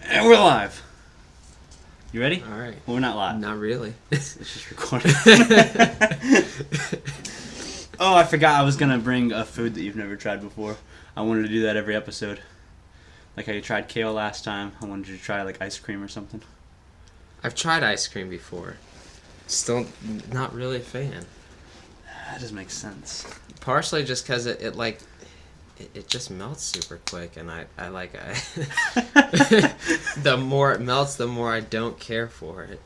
And we're live. You ready? All right. Well, we're not live. Not really. It's just recording. Oh, I forgot I was going to bring a food that you've never tried before. I wanted to do that every episode. Like how you tried kale last time. I wanted you to try like ice cream or something. I've tried ice cream before. Still not really a fan. That doesn't make sense. Partially just because it just melts super quick, and I the more it melts, the more I don't care for it.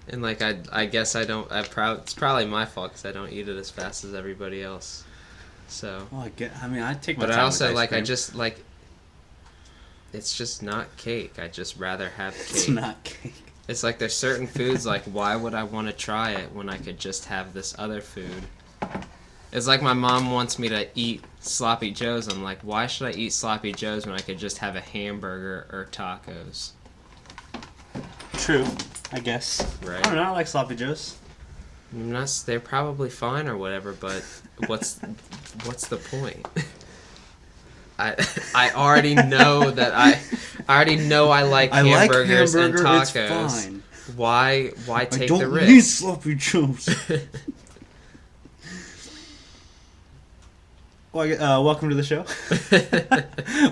And I guess I don't. It's probably my fault because I don't eat it as fast as everybody else. So. Well, I take my But time I also with ice cream. I just like. It's just not cake. I just rather have cake. It's not cake. It's like there's certain foods, like, why would I want to try it when I could just have this other food? It's like my mom wants me to eat Sloppy Joes. I'm like, why should I eat Sloppy Joes when I could just have a hamburger or tacos? True, I guess. Right. I don't know, I like Sloppy Joes. They're probably fine or whatever, but what's the point? I already know that I like hamburgers and tacos. It's fine. Why take the risk? I don't need Sloppy Joes. Welcome to the show.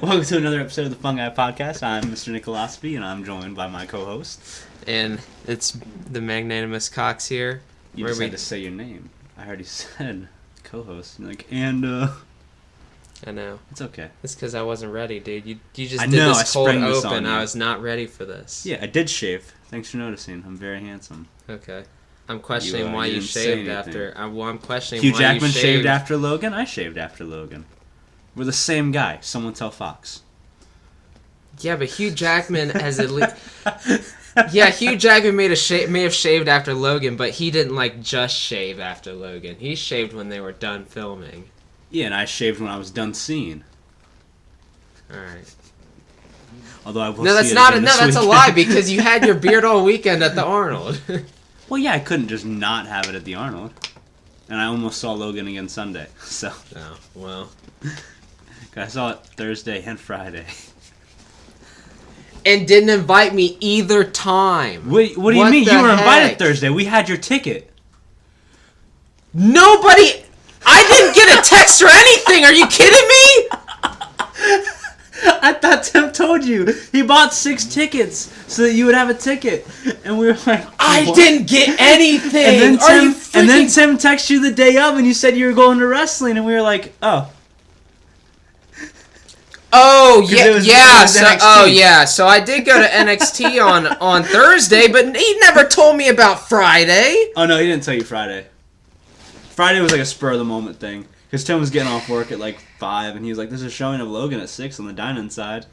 Welcome to another episode of the Fungi Podcast. I'm Mr. Nicolospi, and I'm joined by my co-host. And it's the magnanimous Cox here. You just had to say your name. I already said co-host. I know. It's okay. It's because I wasn't ready, dude. You just I did know, this cold this open. on I you. was not ready for this. Yeah, I did shave. Thanks for noticing. I'm very handsome. Okay. I'm questioning why you you didn't say shaved anything. after. I'm questioning Hugh why Jackman you shaved after Logan. I shaved after Logan. We're the same guy. Someone tell Fox. Yeah, but Hugh Jackman has at least. Yeah, Hugh Jackman may have shaved after Logan, but he didn't just shave after Logan. He shaved when they were done filming. Yeah, and I shaved when I was done seeing. All right. Although I will. No, that's that's a lie because you had your beard all weekend at the Arnold. Well, yeah, I couldn't just not have it at the Arnold, and I almost saw Logan again Sunday. So. Oh well. I saw it Thursday and Friday. And didn't invite me either time. What do you mean? You were invited Thursday. We had your ticket. Nobody. I didn't get a text or anything. Are you kidding me? I thought Tim told you. He bought 6 tickets so that you would have a ticket. And we were like... I didn't get anything. And then Tim texted you the day of and you said you were going to wrestling. And we were like, oh. Oh, yeah. It was Yeah. So I did go to NXT on Thursday, but he never told me about Friday. Oh, no, he didn't tell you Friday. Friday was like a spur-of-the-moment thing. Because Tim was getting off work at 5, and he was like, there's a showing of Logan at 6 on the dine-in side.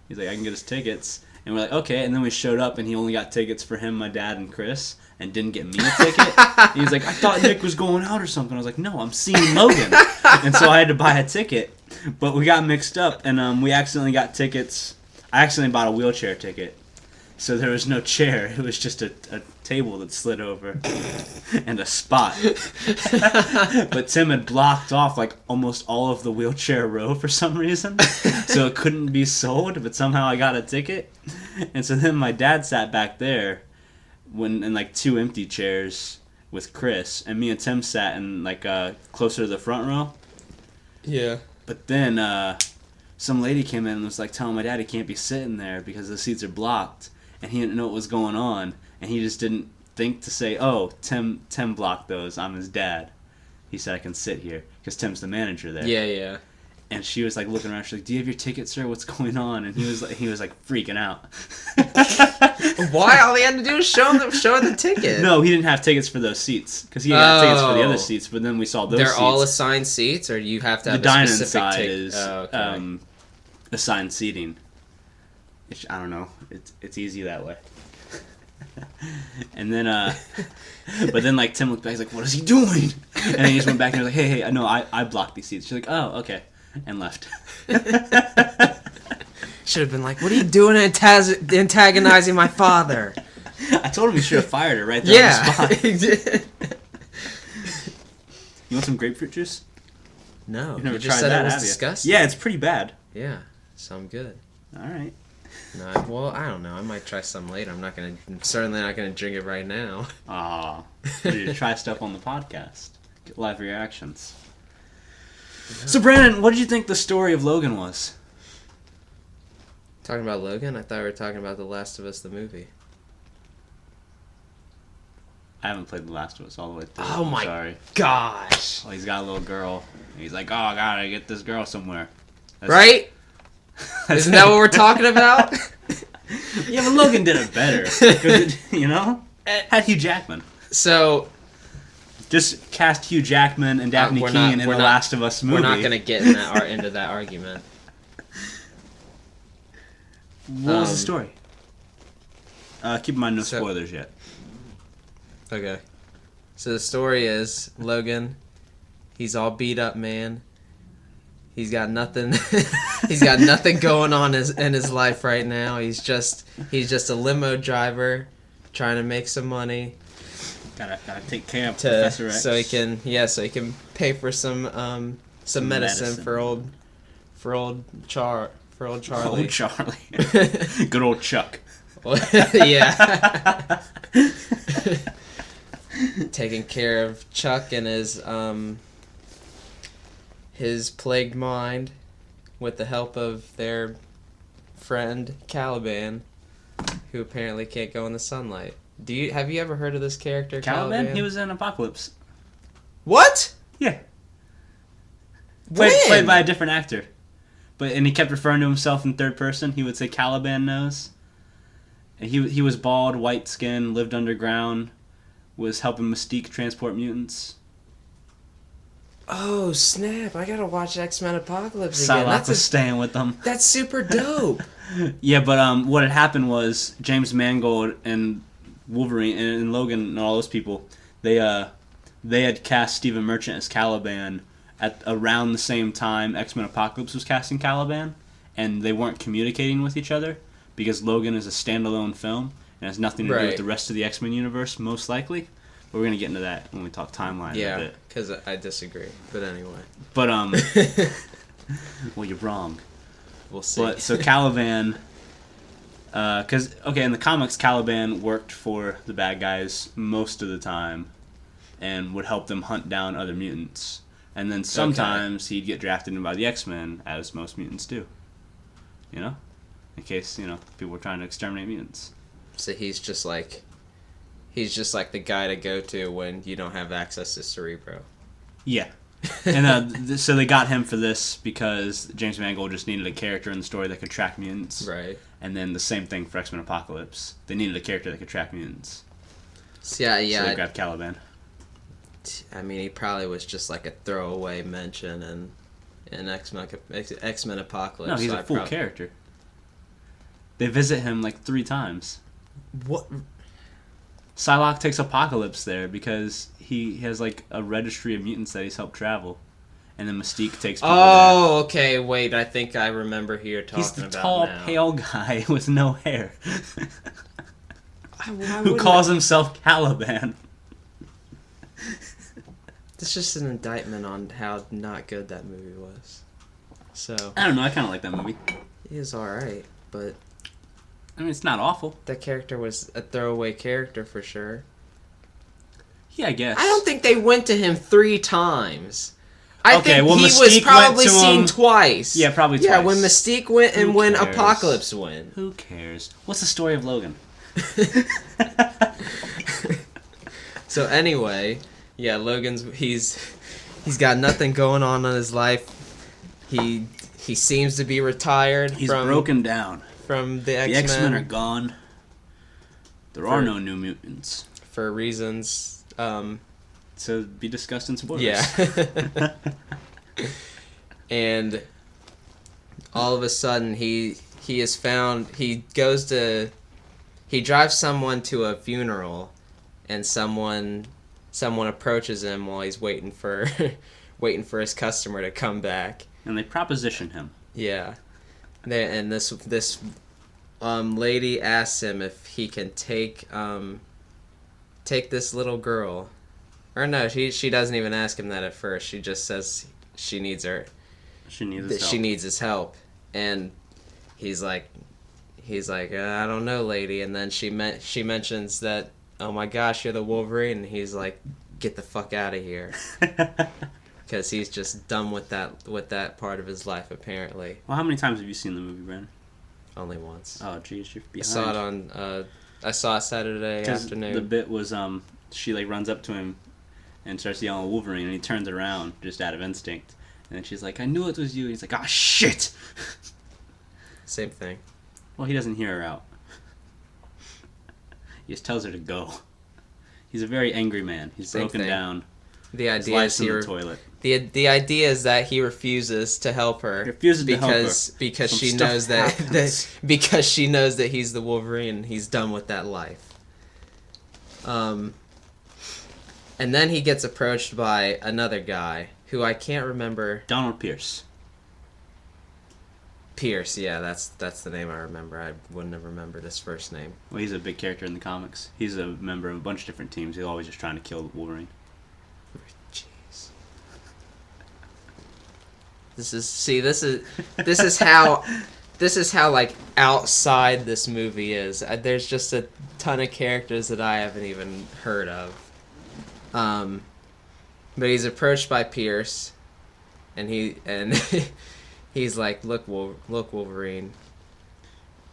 He's like, I can get us tickets. And we're like, okay. And then we showed up, and he only got tickets for him, my dad, and Chris, and didn't get me a ticket. He was like, I thought Nick was going out or something. I was like, no, I'm seeing Logan. And so I had to buy a ticket. But we got mixed up, and we accidentally got tickets. I accidentally bought a wheelchair ticket. So there was no chair. It was just a table that slid over and a spot. But Tim had blocked off almost all of the wheelchair row for some reason. So it couldn't be sold, but somehow I got a ticket. And so then my dad sat back there in 2 empty chairs with Chris, and me and Tim sat in closer to the front row. Yeah. But then some lady came in and was telling my dad he can't be sitting there because the seats are blocked. And he didn't know what was going on, and he just didn't think to say, oh, Tim blocked those, I'm his dad. He said I can sit here, because Tim's the manager there. Yeah. And she was looking around, she's like, do you have your ticket, sir? What's going on? And he was freaking out. Why? All he had to do was show the ticket. No, he didn't have tickets for those seats, because he had tickets for the other seats, but then we saw those They're seats. all assigned seats, or you have to have the a dine-in specific side ticket? is assigned seating. I don't know. It's easy that way. And then, but then Tim looked back. He's like, "What is he doing?" And then he just went back and was like, "Hey, no, I blocked these seats." She's like, "Oh, okay," and left. Should have been like, "What are you doing, antagonizing my father?" I told him he should have fired her right there on the spot. You want some grapefruit juice? No, You never you just tried said that, it was have you? disgusting. Yeah, it's pretty bad. Yeah. so I'm good. All right. No, well, I don't know. I might try some later. I'm certainly not gonna drink it right now. Ah, ready to try stuff on the podcast. Get live reactions. Yeah. So, Brandon, what did you think the story of Logan was? Talking about Logan? I thought we were talking about The Last of Us, the movie. I haven't played The Last of Us all the way through. Oh my gosh! Oh, he's got a little girl. He's like, oh, I gotta get this girl somewhere. Right? Isn't that what we're talking about? Yeah, but Logan did it better. It had Hugh Jackman. So... Just cast Hugh Jackman and Daphne Keane in The Last of Us movie. We're not going to get into that argument. What was the story? Keep in mind, no spoilers yet. Okay. So the story is, Logan, he's all beat up, man. He's got nothing. He's got nothing going on in his life right now. He's just a limo driver, trying to make some money. Gotta take care of Professor X. So he can pay for some medicine for old Charlie. Old Charlie. Good old Chuck. Yeah. Taking care of Chuck and his plagued mind with the help of their friend Caliban, who apparently can't go in the sunlight. Have you ever heard of this character, Caliban? He was in Apocalypse. What? Yeah. Played by a different actor. And he kept referring to himself in third person. He would say Caliban knows. And he was bald, white skin, lived underground, was helping Mystique transport mutants. Oh, snap. I gotta watch X-Men Apocalypse again. Psylocke was staying with them. That's super dope. Yeah, but what had happened was James Mangold and Wolverine and Logan and all those people, they had cast Stephen Merchant as Caliban at around the same time X-Men Apocalypse was casting Caliban, and they weren't communicating with each other because Logan is a standalone film and has nothing to do with the rest of the X-Men universe, most likely. But we're going to get into that when we talk timeline a bit. Yeah, because I disagree. But anyway. But, well, you're wrong. We'll see. But, so Caliban, because, in the comics, Caliban worked for the bad guys most of the time and would help them hunt down other mutants. And then sometimes he'd get drafted in by the X-Men, as most mutants do. In case, people were trying to exterminate mutants. So he's just like the guy to go to when you don't have access to Cerebro. Yeah. And so they got him for this because James Mangold just needed a character in the story that could track mutants. Right. And then the same thing for X-Men Apocalypse. They needed a character that could track mutants. Yeah. So they grabbed Caliban. I mean, he probably was just like a throwaway mention in X-Men Apocalypse. No, he's a full character. They visit him like 3 times. What? Psylocke takes Apocalypse there because he has like a registry of mutants that he's helped travel. And then Mystique takes people there. Okay, wait, I think I remember who you're talking about. He's the tall, pale guy with no hair. Who who calls himself Caliban. It's just an indictment on how not good that movie was. So I don't know, I kind of like that movie. It was alright, but... I mean, it's not awful. That character was a throwaway character for sure. Yeah, I guess. I don't think they went to him 3 times. I think he Mystique was probably seen twice. Yeah, probably twice. Yeah, when Mystique went and when Apocalypse went. Who cares? What's the story of Logan? So anyway, yeah, Logan's he's got nothing going on in his life. He seems to be retired. He's broken down. From the X-Men. The X-Men are gone. There are no new mutants. For reasons to be discussed in spoilers. Yeah. And all of a sudden he is found, he drives someone to a funeral and someone approaches him while he's waiting for his customer to come back. And they proposition him. Yeah. And this lady asks him if he can take this little girl. Or no, she doesn't even ask him that at first. She just says she needs his help. And he's like, I don't know, lady. And then she mentions that, oh my gosh, you're the Wolverine. And he's like, get the fuck out of here. Because he's just done with that part of his life, apparently. Well, how many times have you seen the movie, Brandon? Only once. Oh, jeez, you're behind. I saw it on. I saw it Saturday afternoon. The bit was she like runs up to him and starts yelling Wolverine, and he turns around just out of instinct, and then she's like, "I knew it was you." And he's like, "Ah, shit." Same thing. Well, he doesn't hear her out. He just tells her to go. He's a very angry man. He's Same broken thing. down. The His idea life's is in the toilet. the idea is that he refuses to help her. Refuses to help her. Because Some she stuff knows happens. because she knows that he's the Wolverine and he's done with that life. And then he gets approached by another guy who I can't remember. Donald Pierce. Pierce, yeah, that's the name I remember. I wouldn't have remembered his first name. Well, he's a big character in the comics. He's a member of a bunch of different teams. He's always just trying to kill Wolverine. Jeez. This is how like outside this movie is. There's just a ton of characters that I haven't even heard of. But he's approached by Pierce, and he's like, look Wolverine,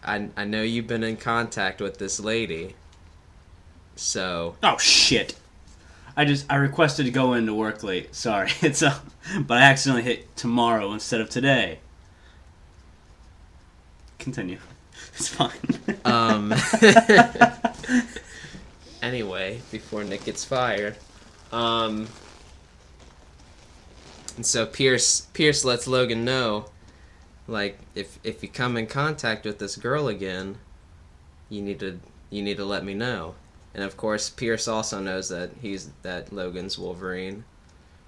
I know you've been in contact with this lady, so... Oh, shit. I requested to go into work late. Sorry. But I accidentally hit tomorrow instead of today. Continue. It's fine. Anyway, before Nick gets fired. And so Pierce lets Logan know, like, if you come in contact with this girl again, you need to let me know. And of course, Pierce also knows that Logan's Wolverine.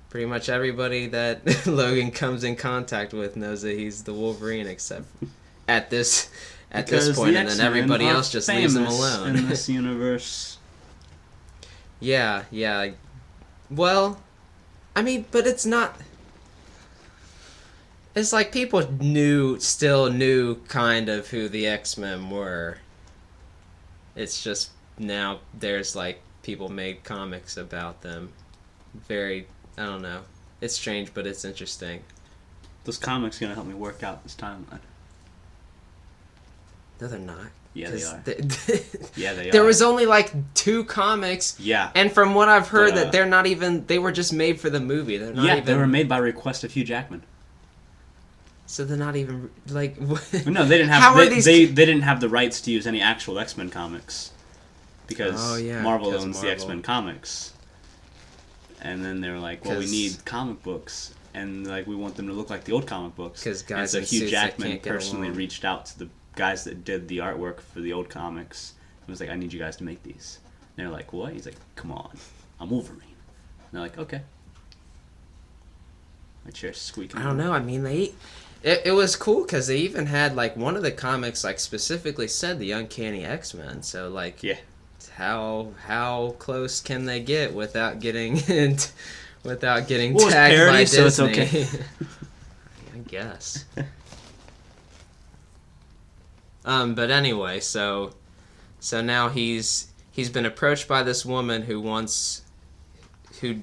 Pretty much everybody that Logan comes in contact with knows that he's the Wolverine, except at this point, and then everybody else just leaves him alone. In this universe. Yeah. Well, I mean, but it's not. It's like people still knew kind of who the X-Men were. It's just now there's like people made comics about them. Very, I don't know. It's strange, but it's interesting. Those comics are gonna help me work out this timeline. No, they're not. Yeah, they are. Yeah, they are. There was only like 2 comics. Yeah. And from what I've heard, that they're not even. They were just made for the movie. They're not even. They were made by request of Hugh Jackman. So they're not even like. No, they didn't have. How are these? They didn't have the rights to use any actual X-Men comics, because Marvel owns the X-Men comics. And then they were like, "Well, we need comic books, and like we want them to look like the old comic books." Because guys, and so Hugh Jackman can't personally reached out to the guys that did the artwork for the old comics and was like, "I need you guys to make these." And they're like, "What?" He's like, "Come on, I'm Wolverine." And they're like, "Okay." My chair's squeaking. I don't know. I mean, it was cool because they even had like one of the comics like specifically said the Uncanny X-Men. So like, yeah, how close can they get without getting tagged parody, by Disney? So it's okay. I guess. But anyway, so now he's been approached by this woman who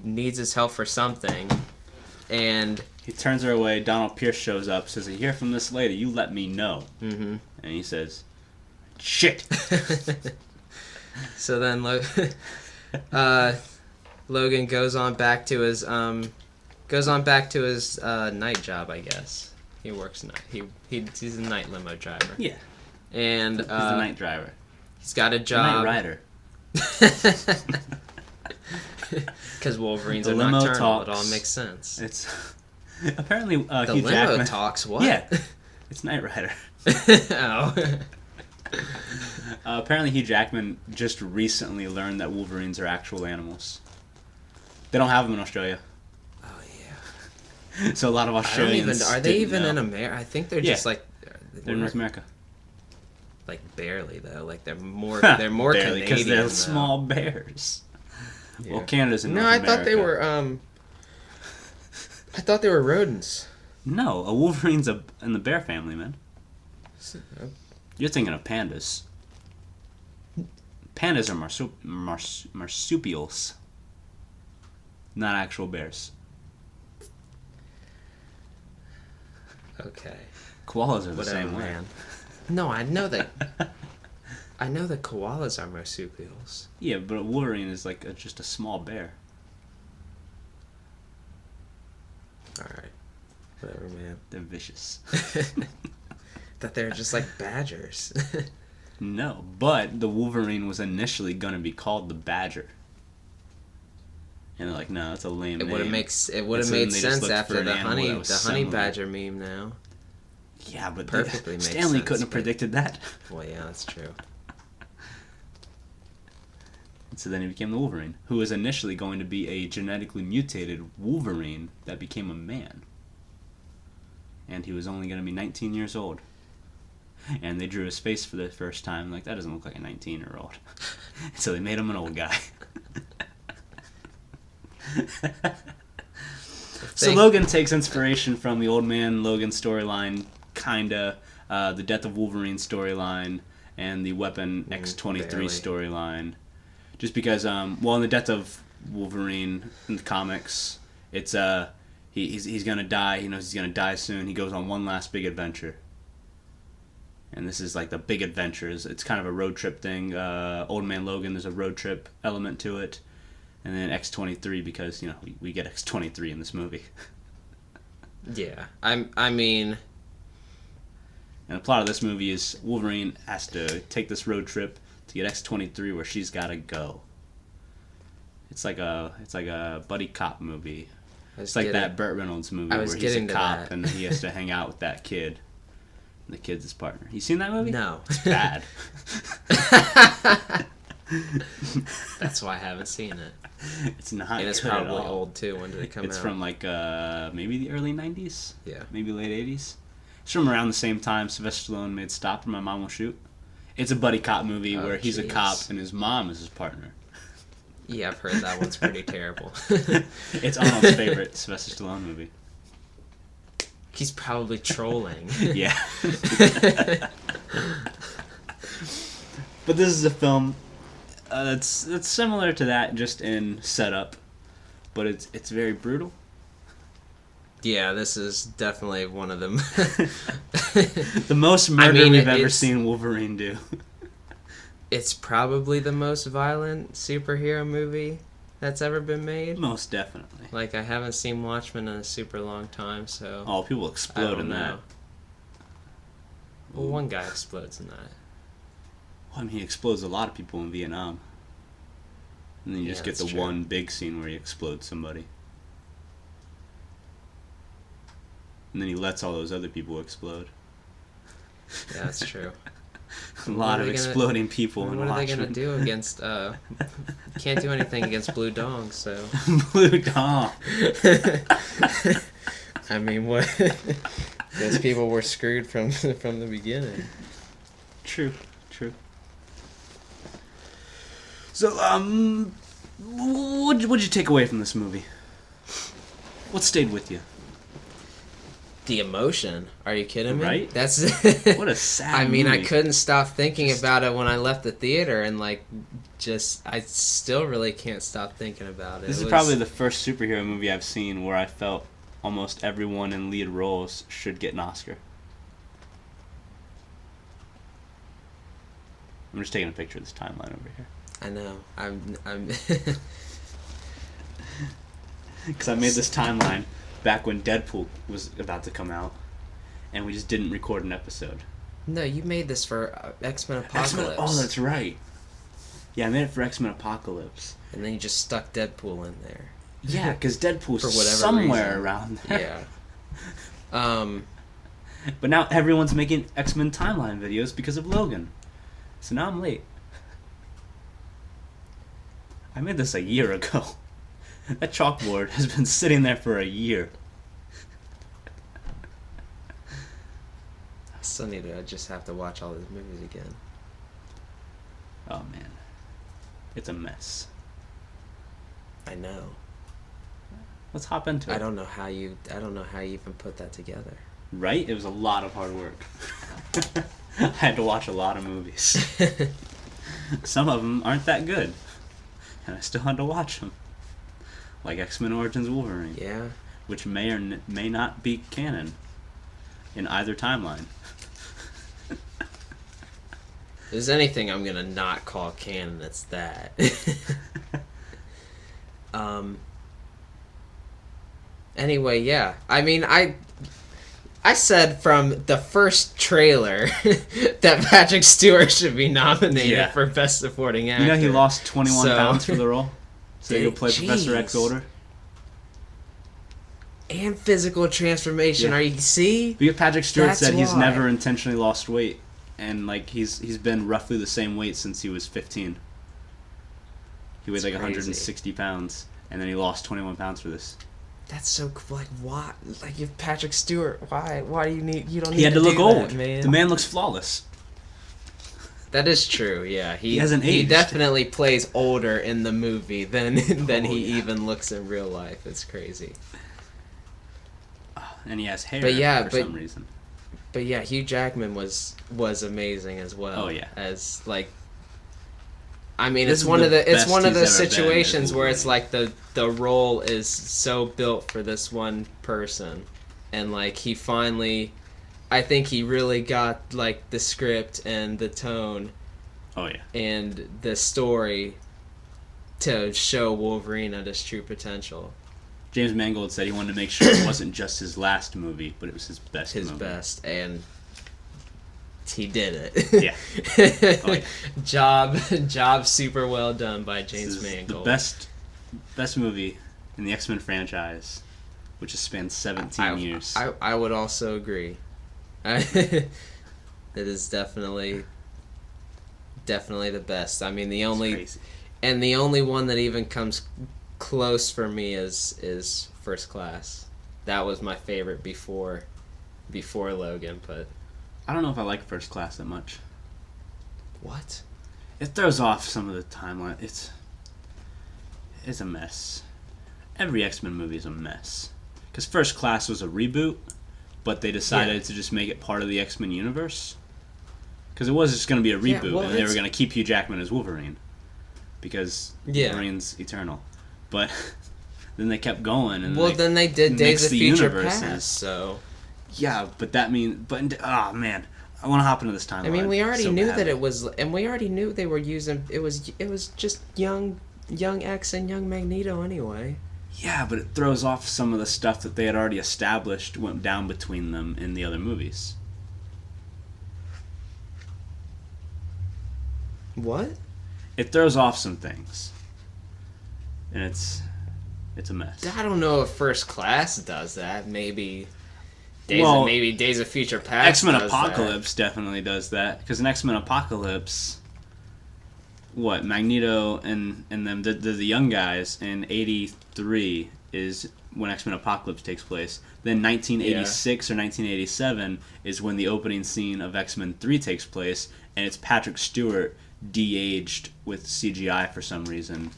needs his help for something, and he turns her away. Donald Pierce shows up, says, "I hear from this lady. You let me know." Mm-hmm. And he says, "Shit." So then Logan goes on back to his night job, I guess. He works night. He's a night limo driver. Yeah. And he's a night driver. He's got a job. Night rider. Because Wolverines the are limo nocturnal. talks. It all makes sense. It's apparently the Hugh limo Jackman talks. What? Yeah, it's Knight Rider. Oh. Apparently Hugh Jackman just recently learned that Wolverines are actual animals. They don't have them in Australia. Oh yeah. So a lot of Australians are they even know. in America? I think they're just like they're in North America. Like barely though. Like they're more barely, Canadian because they're though. Small bears. Yeah. Well, Canada's in North I America. thought they were I thought they were rodents. No, a Wolverine's in the bear family, man. You're thinking of pandas. Pandas are marsupials, not actual bears. Okay. Koalas are the Whatever, same way. man. No, I know that. I know that koalas are marsupials. Yeah, but a wolverine is like just a small bear. Alright. Whatever, man. They're vicious. That they're just like badgers. No, but the wolverine was initially going to be called the badger. And they're like, no, that's a lame name. It would have made so sense then they just looked after for an the animal that honey was honey similar. badger meme now. Yeah, but Perfectly makes Stanley sense, couldn't have but- predicted that. Well, yeah, that's true. And so then he became the Wolverine, who was initially going to be a genetically mutated Wolverine that became a man. And he was only going to be 19 years old. And they drew his face for the first time, like, that doesn't look like a 19-year-old. So they made him an old guy. So Logan takes inspiration from the Old Man Logan storyline, kinda, the Death of Wolverine storyline, and the Weapon X-23 barely. storyline. Just because, in the Death of Wolverine in the comics, it's he's gonna die. He knows he's gonna die soon. He goes on one last big adventure, and this is like the big adventures. It's kind of a road trip thing. Old Man Logan, there's a road trip element to it. And then X-23 because, we get X-23 in this movie. Yeah, I mean, And the plot of this movie is Wolverine has to take this road trip to get X-23 where she's got to go. It's like a buddy cop movie. It's like that Burt Reynolds movie where he's a cop and he has to hang out with that kid. And the kid's his partner. You seen that movie? No. It's bad. That's why I haven't seen it. It's not And it's good at probably all. old too. When did it come out? It's from like maybe the early 90s? Yeah. Maybe late 80s? It's from around the same time Sylvester Stallone made Stop and My Mom Will Shoot. It's a buddy cop movie Oh, where he's a jeez. cop and his mom is his partner. Yeah, I've heard that one's pretty terrible. It's Arnold's favorite Sylvester Stallone movie. He's probably trolling. Yeah. But this is a film that's similar to that, just in setup, but it's very brutal. Yeah, this is definitely one of them. The most murder we've ever it's- seen Wolverine do. It's probably the most violent superhero movie that's ever been made. Most definitely. Like, I haven't seen Watchmen in a super long time, so Oh, people I explode don't in that. know. Well, one guy explodes in that. Well, I mean, he explodes a lot of people in Vietnam. And then you Yeah, just get that's the true. one big scene where he explodes somebody. And then he lets all those other people explode. Yeah, that's true. A lot are of they gonna- exploding people in What are they Watchmen. gonna do against? Can't do anything against Blue Dong, so. Blue Dong. I mean, what? Those people were screwed from the beginning. True. So, what'd you take away from this movie? What stayed with you? The emotion. Are you kidding me? Right? That's. What a sad I mean, I movie. couldn't stop thinking about it when I left the theater, and I still really can't stop thinking about it. This It is was- probably the first superhero movie I've seen where I felt almost everyone in lead roles should get an Oscar. I'm just taking a picture of this timeline over here. I know. I'm. Because I made this timeline back when Deadpool was about to come out, and we just didn't record an episode. No, you made this for X-Men Apocalypse. X-Men, oh, that's right. Yeah, I made it for X-Men Apocalypse. And then you just stuck Deadpool in there. Yeah, because Deadpool's For whatever somewhere reason. around there. Yeah. But now everyone's making X-Men timeline videos because of Logan. So now I'm late. I made this a year ago. That chalkboard has been sitting there for a year. I still need to. I just have to watch all these movies again. Oh man. It's a mess. I know. Let's hop into it. I don't know how you even put that together. Right? It was a lot of hard work. I had to watch a lot of movies. Some of them aren't that good, and I still had to watch them. Like X-Men Origins Wolverine, Yeah. which may or may not be canon in either timeline. If there's anything I'm gonna not call canon, it's that. Anyway, yeah. I mean, I said from the first trailer that Patrick Stewart should be nominated for Best Supporting Actor. You know he lost 21 pounds for the role? So Did he'll play Professor X older? And physical transformation. Yeah. Are you see? Because Patrick Stewart That's said he's why. never intentionally lost weight. And like he's been roughly the same weight since he was 15. He weighed That's like crazy. 160 pounds. And then he lost 21 pounds for this. That's so like why? Like if Patrick Stewart, why? Why do you need? You don't. He need had to do look that, old. man. The man looks flawless. That is true. Yeah, he hasn't He aged. definitely plays older in the movie than than he yeah. even looks in real life. It's crazy. And he has hair But yeah, for but- some reason. But yeah, Hugh Jackman was amazing as well. Oh, yeah. As like, I mean, This it's is one the of the it's best one of he's the ever been as situations where it's Wolverine. like the role is so built for this one person, and like he finally, I think he really got like the script and the tone Oh yeah. and the story to show Wolverine at his true potential. James Mangold said he wanted to make sure it wasn't just his last movie, but it was his best His movie. best, and he did it. Yeah. Oh, yeah. Job super well done by This James is Mangold. the best movie in the X-Men franchise, which has spanned 17 years. I would also agree. It is definitely the best. I mean, It's crazy. the only one that even comes close for me is First Class. That was my favorite before Logan, but I don't know if I like First Class that much. what? It throws off some of the timeline. It's a mess. Every X-Men movie is a mess. Because First Class was a reboot, but they decided to just make it part of the X-Men universe. Because it was just going to be a Yeah, reboot, well, and they were it's- going to keep Hugh Jackman as Wolverine. Because Yeah. Wolverine's eternal. But then they kept going, and Well, like, then they did Days mixed of the Future universes. Past, so yeah, but that means, oh man, I want to hop into this timeline. I mean, we already so knew badly. that it was, and we already knew they were using it was just young X and young Magneto anyway. Yeah, but it throws off some of the stuff that they had already established went down between them in the other movies. What? It throws off some things, and it's a mess. I don't know if First Class does that. Maybe Well, Days of Future Past. X-Men does Apocalypse definitely does that, because in X-Men Apocalypse, what, Magneto and them, the young guys in 83 is when X-Men Apocalypse takes place. Then 1986 or 1987 is when the opening scene of X-Men 3 takes place, and it's Patrick Stewart de-aged with CGI for some reason,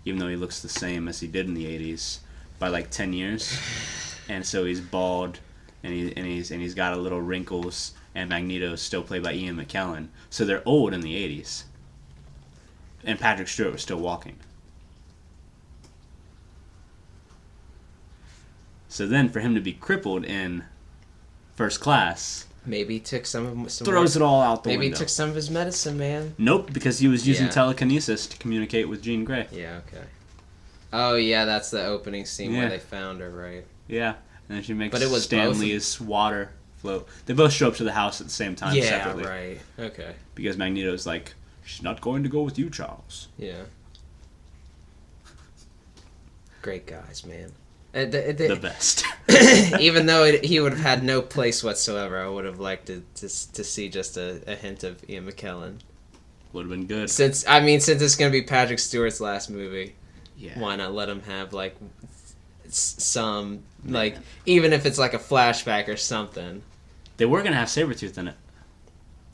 even though he looks the same as he did in the 80s by like 10 years. And so he's bald, and he's got a little wrinkles, and Magneto's still played by Ian McKellen. So they're old in the 80s. And Patrick Stewart was still walking. So then for him to be crippled in First Class Maybe he took some throws it all out the Maybe window. he took some of his medicine, man. Nope, because he was using Yeah. telekinesis to communicate with Jean Grey. Yeah. Okay. Oh yeah, that's the opening scene Yeah. where they found her, right? Yeah, and then she makes But it was both of- Stanley's water float. They both show up to the house at the same time Yeah. separately. Right. Okay. Because Magneto's like, she's not going to go with you, Charles. Yeah. Great guys, man. The best. Even though he would have had no place whatsoever, I would have liked to see just a hint of Ian McKellen. Would have been good. Since it's gonna be Patrick Stewart's last movie, Yeah. why not let him have like some like even if it's like a flashback or something. They were going to have Sabretooth in it.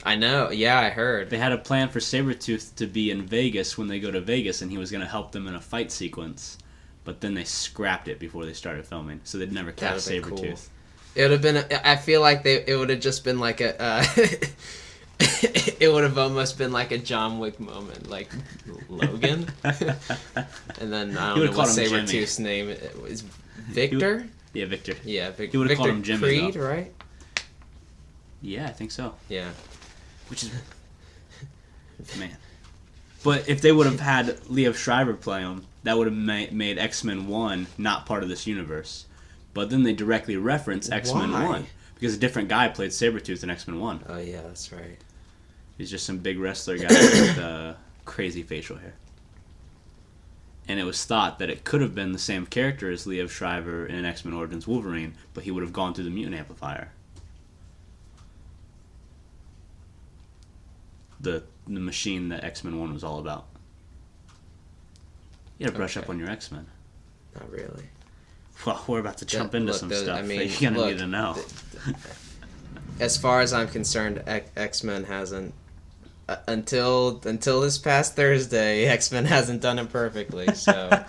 I know. Yeah, I heard. They had a plan for Sabretooth to be in Vegas when they go to Vegas, and he was going to help them in a fight sequence. But then they scrapped it before they started filming, so they'd never cast That'd have been Sabretooth. cool. It would have been. I feel like it would have just been like a. It would have almost been like a John Wick moment, like Logan, and then I don't know what Sabretooth's name is. Victor. Yeah, Victor. Yeah, He would have called him Jimmy. Creed, though. right? Yeah, I think so. Yeah. Which is man. But if they would have had Liev Schreiber play him, that would have made X-Men 1 not part of this universe. But then they directly reference X-Men 1 because a different guy played Sabretooth in X-Men 1. Oh yeah, that's right. He's just some big wrestler guy with crazy facial hair. And it was thought that it could have been the same character as Liev Schreiber in X-Men Origins Wolverine, but he would have gone through the mutant amplifier. The machine that X-Men 1 was all about. You gotta brush up on your X-Men. Not really. Well, we're about to jump into some stuff. I mean, you're gonna need to know. As far as I'm concerned, X-Men hasn't until this past Thursday. X-Men hasn't done it perfectly. So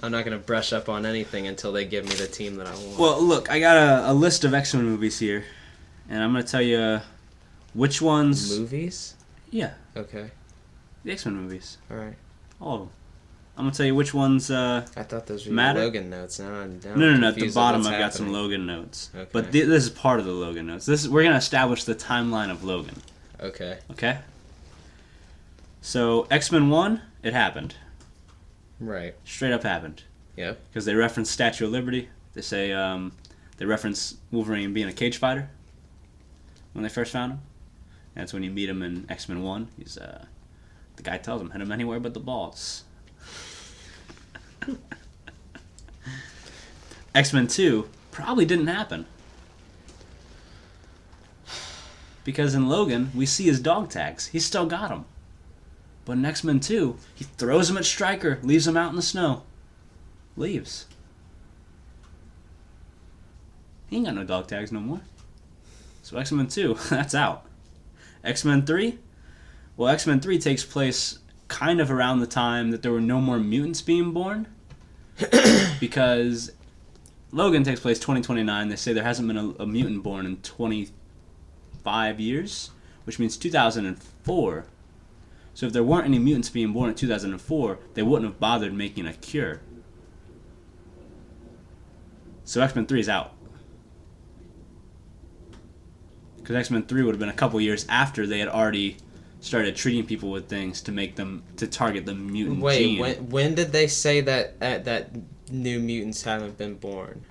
I'm not gonna brush up on anything until they give me the team that I want. Well, look, I got a list of X-Men movies here, and I'm gonna tell you which ones. Movies? Yeah. Okay. The X-Men movies. All right. All of them. I'm gonna tell you which ones. I thought those were matter. Your Logan notes. Now I'm No. At the bottom, I've got some Logan notes. Okay. But this is part of the Logan notes. We're gonna establish the timeline of Logan. Okay. Okay. So X-Men 1, it happened. Right. Straight up happened. Yep. Because they reference Statue of Liberty. They say they reference Wolverine being a cage fighter when they first found him. And that's when you meet him in X-Men 1. He's the guy tells him hit him anywhere but the balls. X-Men 2 probably didn't happen. Because in Logan, we see his dog tags. He's still got them. But in X-Men 2, he throws him at Stryker, leaves him out in the snow. Leaves. He ain't got no dog tags no more. So X-Men 2, that's out. X-Men 3? Well, X-Men 3 takes place kind of around the time that there were no more mutants being born. Because Logan takes place 2029. They say there hasn't been a mutant born in 25 years, which means 2004. So if there weren't any mutants being born in 2004, they wouldn't have bothered making a cure. So X-Men 3 is out. Because X-Men 3 would have been a couple years after they had already started treating people with things to make them to target the mutant gene. Wait, when did they say that new mutants haven't been born?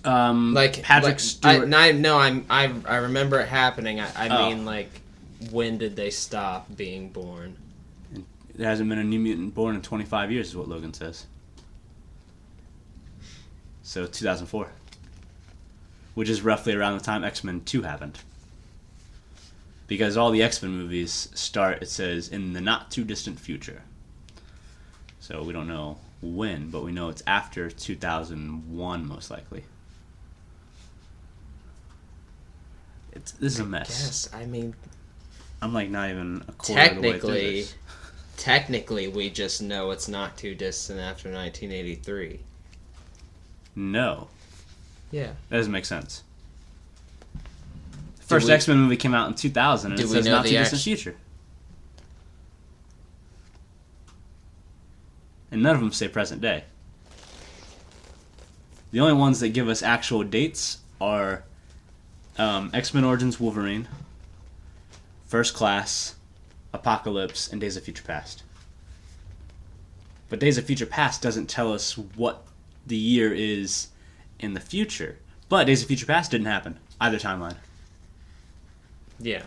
Patrick Stewart. I remember it happening. I mean, like, when did they stop being born? There hasn't been a new mutant born in 25 years, is what Logan says. So 2004, which is roughly around the time X-Men 2 happened. Because all the X-Men movies start, it says, in the not-too-distant future. So we don't know when, but we know it's after 2001, most likely. This is a mess. Yes, I mean... I'm like not even a quarter of the way through this. Technically, we just know it's not too distant after 1983. No. Yeah. That doesn't make sense. The first X-Men movie came out in 2000, and it says not too distant future. And none of them say present day. The only ones that give us actual dates are X-Men Origins Wolverine, First Class, Apocalypse, and Days of Future Past. But Days of Future Past doesn't tell us what the year is in the future. But Days of Future Past didn't happen, either timeline. Yeah.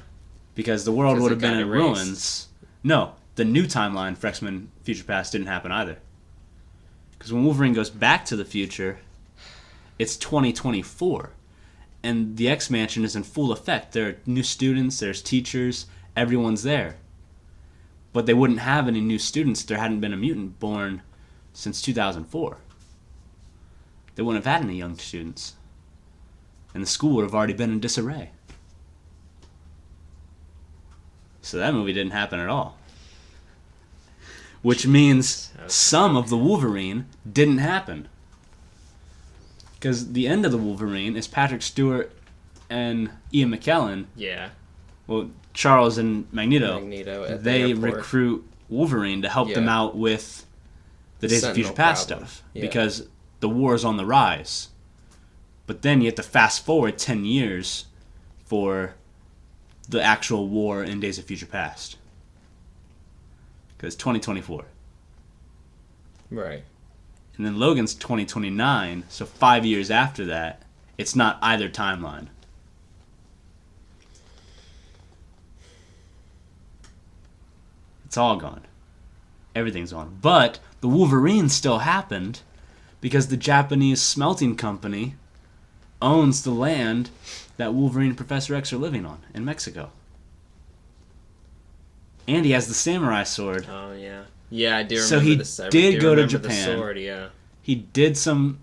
Because the world would have been in ruins. No, the new timeline for X-Men Future Past didn't happen either. Because when Wolverine goes back to the future, it's 2024. And the X-Mansion is in full effect. There are new students, there's teachers, everyone's there. But they wouldn't have any new students if there hadn't been a mutant born since 2004. They wouldn't have had any young students. And the school would have already been in disarray. So that movie didn't happen at all. Which means some of the Wolverine didn't happen. Because the end of the Wolverine is Patrick Stewart and Ian McKellen. Yeah. Well, Charles and Magneto. At they the airport. recruit Wolverine to help them out with the Days of Future Past problem. stuff. Yeah. Because the war is on the rise. But then you have to fast forward 10 years for the actual war in Days of Future Past. Because 2024. Right. And then Logan's 2029, so 5 years after that, it's not either timeline. It's all gone. Everything's gone. But the Wolverine still happened because the Japanese smelting company owns the land that Wolverine and Professor X are living on in Mexico. And he has the samurai sword. Oh, yeah. Yeah, I do remember So he this. I did do go to remember Japan. The sword, yeah. He did some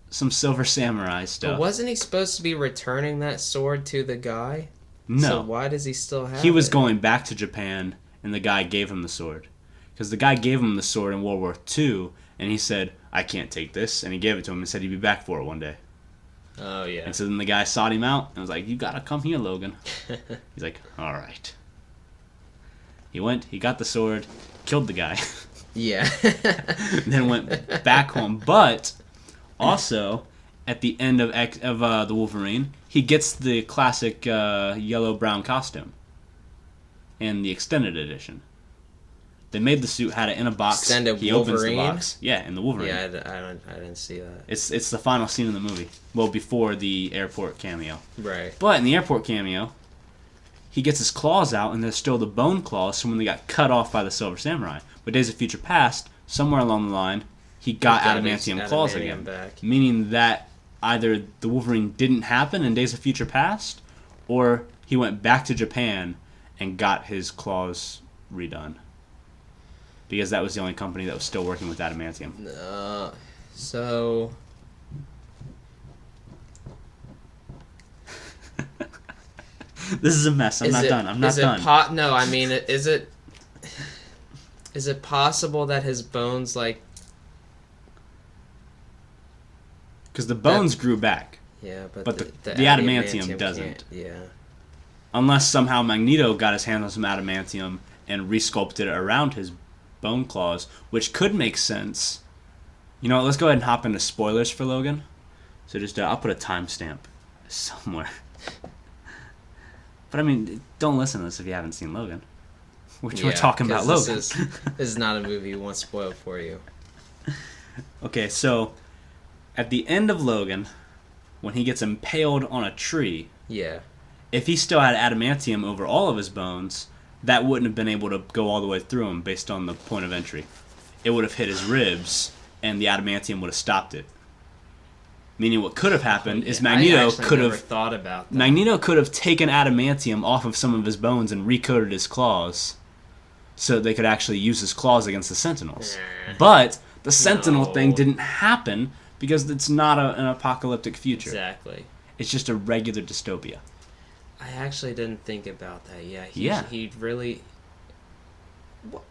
Silver Samurai stuff. But wasn't he supposed to be returning that sword to the guy? No. So why does he still have it? He was going back to Japan, and the guy gave him the sword. Because the guy gave him the sword in World War II, and he said, I can't take this. And he gave it to him and said he'd be back for it one day. Oh, yeah. And so then the guy sought him out and was like, you gotta come here, Logan. He's like, alright. He went, he got the sword, killed the guy, Yeah. then went back home. But also, at the end of the Wolverine, he gets the classic yellow-brown costume in the extended edition. They made the suit, had it in a box. Extended he opens the Wolverine? box. Yeah, in the Wolverine. Yeah, I didn't see that. It's the final scene in the movie. Well, before the airport cameo. Right. But in the airport cameo, he gets his claws out, and there's still the bone claws from when they got cut off by the Silver Samurai. But Days of Future Past, somewhere along the line, he got adamantium claws again. Back. Meaning that either the Wolverine didn't happen in Days of Future Past, or he went back to Japan and got his claws redone. Because that was the only company that was still working with adamantium. So... This is a mess. I'm not done. No, I mean, is it possible that his bones, like... Because the bones grew back. Yeah, but the adamantium doesn't. Yeah. Unless somehow Magneto got his hands on some adamantium and resculpted it around his bone claws, which could make sense. You know what, let's go ahead and hop into spoilers for Logan. So just, I'll put a timestamp somewhere. But I mean, don't listen to this if you haven't seen Logan. We're talking about Logan. This is not a movie you want spoiled for you. Okay, so at the end of Logan, when he gets impaled on a tree, Yeah. if he still had adamantium over all of his bones, that wouldn't have been able to go all the way through him based on the point of entry. It would have hit his ribs, and the adamantium would have stopped it. Meaning what could have happened is Magneto could have thought about that. Magneto could have taken adamantium off of some of his bones and recoated his claws so they could actually use his claws against the Sentinels. But the Sentinel thing didn't happen because it's not an apocalyptic future. Exactly. It's just a regular dystopia. I actually didn't think about that. Yeah. He really... What?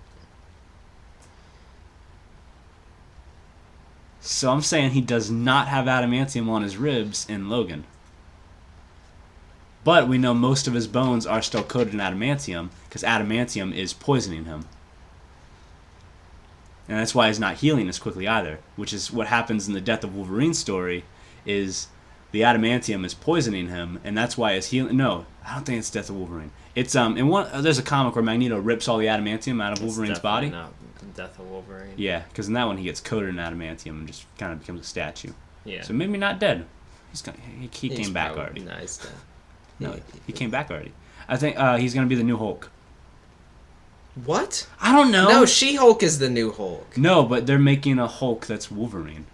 So I'm saying he does not have adamantium on his ribs in Logan. But we know most of his bones are still coated in adamantium because adamantium is poisoning him. And that's why he's not healing as quickly either, which is what happens in the Death of Wolverine story is the adamantium is poisoning him, and that's why his healing... No, I don't think it's Death of Wolverine. It's there's a comic where Magneto rips all the adamantium out of Wolverine's body. Not Death of Wolverine. Yeah, because in that one he gets coated in adamantium and just kind of becomes a statue. Yeah. So maybe not dead. He came back already. Nice then. No, he came back already. I think he's going to be the new Hulk. What? I don't know. No, She-Hulk is the new Hulk. No, but they're making a Hulk that's Wolverine.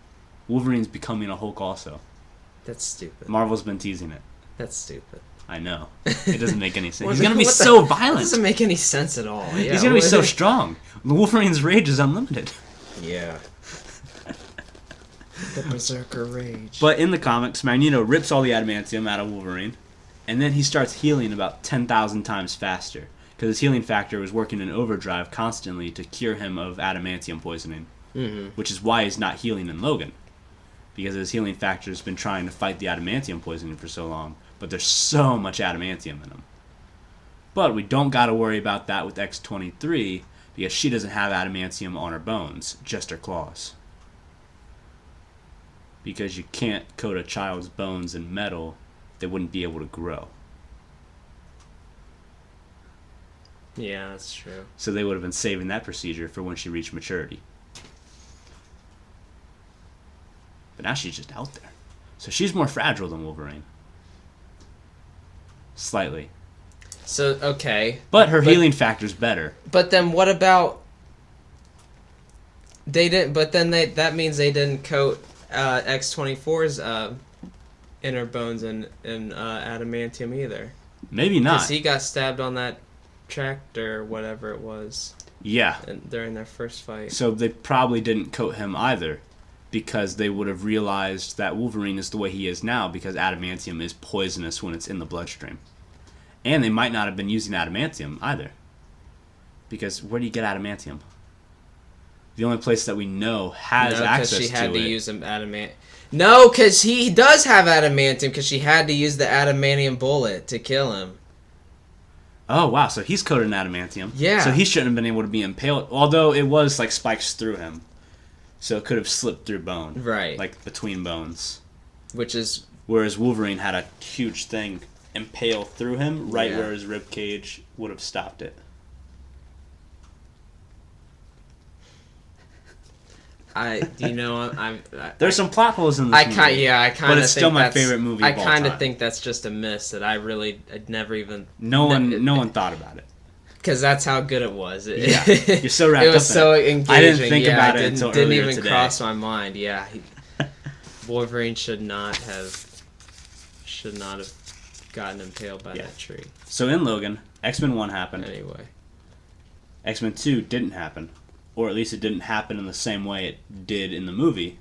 Wolverine's becoming a Hulk also. That's stupid. Marvel's been teasing it. That's stupid. I know. It doesn't make any sense. He's going to be so violent. That doesn't make any sense at all. Yeah, he's going to be so strong. Wolverine's rage is unlimited. Yeah. The Berserker Rage. But in the comics, Magneto rips all the adamantium out of Wolverine, and then he starts healing about 10,000 times faster, because his healing factor was working in overdrive constantly to cure him of adamantium poisoning, which is why he's not healing in Logan. because his healing factor has been trying to fight the adamantium poisoning for so long, but there's so much adamantium in him. But we don't got to worry about that with X-23 because she doesn't have adamantium on her bones, just her claws. Because you can't coat a child's bones in metal, they wouldn't be able to grow. Yeah, that's true. So they would have been saving that procedure for when she reached maturity. But now she's just out there. So she's more fragile than Wolverine. Slightly. So, okay. But her healing factor's better. But then what about... They didn't... But then that means they didn't coat X-24's inner bones in adamantium either. Maybe not. Because he got stabbed on that tractor, whatever it was. Yeah. During their first fight. So they probably didn't coat him either, because they would have realized that Wolverine is the way he is now because adamantium is poisonous when it's in the bloodstream. And they might not have been using adamantium either. Because where do you get adamantium? The only place that we know has access to it. No, because she had to use adamantium. No, because he does have adamantium because she had to use the adamantium bullet to kill him. Oh, wow. So he's coated in adamantium. Yeah. So he shouldn't have been able to be impaled. Although it was like spikes through him. So it could have slipped through bone. Right. Like between bones. Which is... Whereas Wolverine had a huge thing impale through him right where his rib cage would have stopped it. There's some plot holes in this movie. But it's still my favorite movie of all time. I kind of think that's just a miss that I'd never even... No one thought about it. Because that's how good it was. Yeah, you're so wrapped up in it. It was so engaging. I didn't think about it until didn't earlier even today. cross my mind. Yeah, Wolverine should not have gotten impaled by that tree. So in Logan, X-Men 1 happened. Anyway. X-Men 2 didn't happen. Or at least it didn't happen in the same way it did in the movie.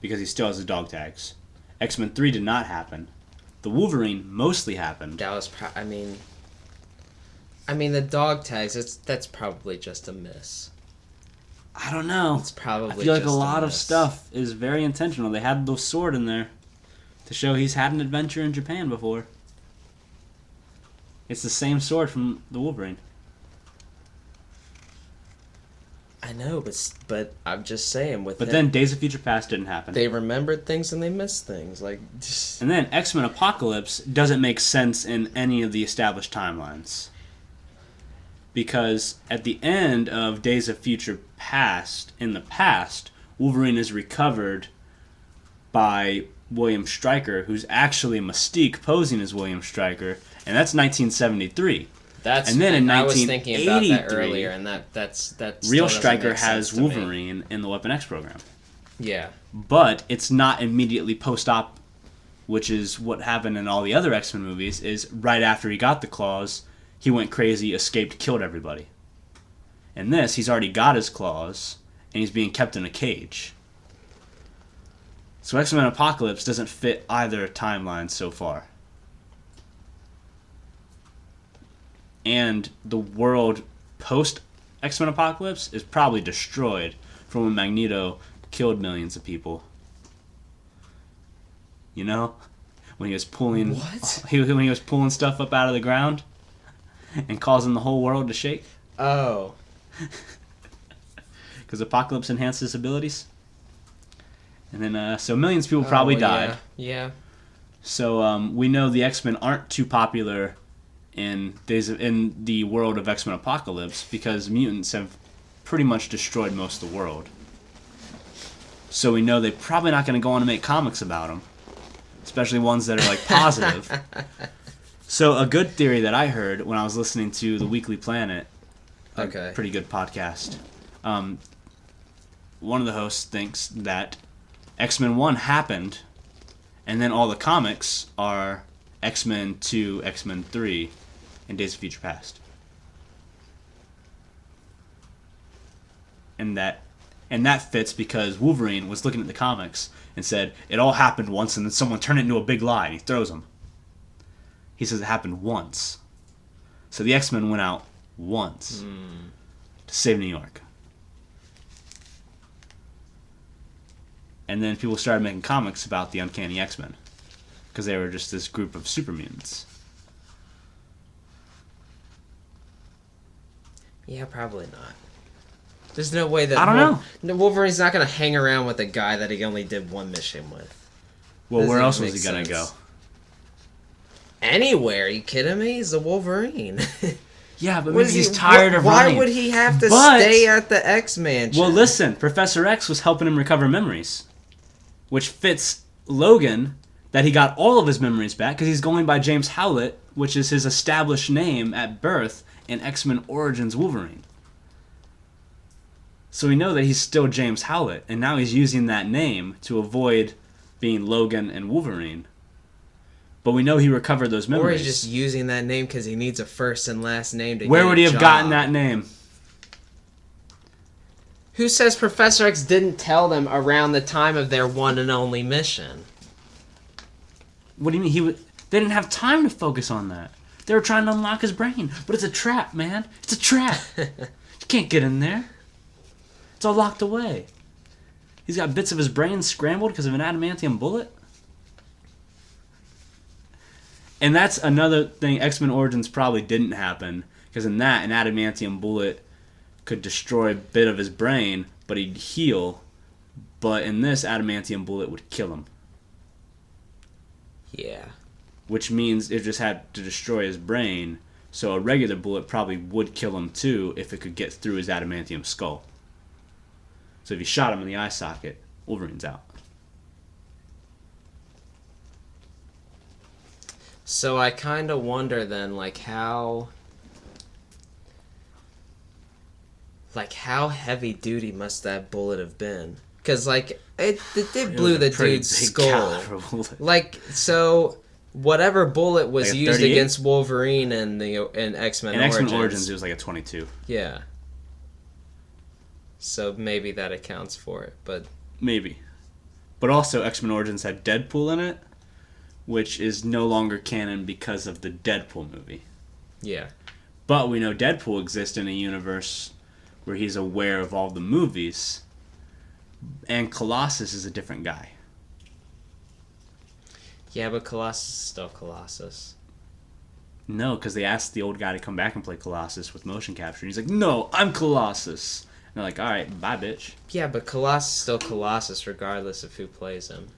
Because he still has the dog tags. X-Men 3 did not happen. The Wolverine mostly happened. That was I mean, the dog tags, that's probably just a miss. I don't know. It's probably I feel like just a lot miss. of stuff is very intentional. They had the sword in there to show he's had an adventure in Japan before. It's the same sword from the Wolverine. I know, but I'm just saying with then Days of Future Past didn't happen. They remembered things and they missed things. Like, and then X-Men Apocalypse doesn't make sense in any of the established timelines. Because at the end of Days of Future Past, in the past, Wolverine is recovered by William Stryker, who's actually Mystique posing as William Stryker, and that's 1973. And then in 1983, I was thinking about that earlier, and that's real Stryker has Wolverine in the Weapon X program. Yeah. But it's not immediately post-op, which is what happened in all the other X-Men movies, is right after he got the claws, he went crazy, escaped, killed everybody. In this, he's already got his claws, and he's being kept in a cage. So X-Men Apocalypse doesn't fit either timeline so far. And the world post X-Men Apocalypse is probably destroyed from when Magneto killed millions of people. You know? When he was pulling... What? When he was pulling stuff up out of the ground and causing the whole world to shake. Oh. Because Apocalypse enhanced his abilities. And then, so millions of people probably died. Yeah. So we know the X-Men aren't too popular in the world of X-Men Apocalypse because mutants have pretty much destroyed most of the world. So we know they're probably not going to go on to make comics about them, especially ones that are like positive. So a good theory that I heard when I was listening to The Weekly Planet, a pretty good podcast, one of the hosts thinks that X-Men 1 happened, and then all the comics are X-Men 2, X-Men 3, and Days of Future Past. And that fits because Wolverine was looking at the comics and said, it all happened once and then someone turned it into a big lie and he throws him. He says it happened once. So the X-Men went out once to save New York. And then people started making comics about the Uncanny X-Men. Because they were just this group of super mutants. Yeah, probably not. There's no way that... I don't know. No, Wolverine's not going to hang around with a guy that he only did one mission with. Well, where else Doesn't was he make going to go? sense. Anywhere, are you kidding me? He's a Wolverine. Yeah, but maybe he's tired of why running. Why would he have to But- stay at the X-Mansion? Well, listen, Professor X was helping him recover memories. Which fits Logan, that he got all of his memories back, because he's going by James Howlett, which is his established name at birth in X-Men Origins Wolverine. So we know that he's still James Howlett, and now he's using that name to avoid being Logan and Wolverine. But we know he recovered those memories. Or he's just using that name because he needs a first and last name to Where get would a he have job. gotten that name? Who says Professor X didn't tell them around the time of their one and only mission? What do you mean? They didn't have time to focus on that. They were trying to unlock his brain. But it's a trap, man. It's a trap. You can't get in there. It's all locked away. He's got bits of his brain scrambled because of an adamantium bullet. And that's another thing X-Men Origins probably didn't happen. Because in that, an adamantium bullet could destroy a bit of his brain, but he'd heal. But in this, adamantium bullet would kill him. Yeah. Which means it just had to destroy his brain. So a regular bullet probably would kill him too if it could get through his adamantium skull. So if you shot him in the eye socket, Wolverine's out. So I kind of wonder then, how heavy duty must that bullet have been? Because it blew the dude's skull. So whatever bullet was Like a used 38? against Wolverine in X-Men In Origins. X-Men Origins, it was like a 22. Yeah. So maybe that accounts for it, but Maybe. But also, X-Men Origins had Deadpool in it, which is no longer canon because of the Deadpool movie. yeah. But we know Deadpool exists in a universe where he's aware of all the movies, and Colossus is a different guy. Yeah, but Colossus is still Colossus. No, because they asked the old guy to come back and play Colossus with motion capture. And he's like, no, I'm Colossus. And they're like, all right, bye, bitch. Yeah, but Colossus is still Colossus regardless of who plays him.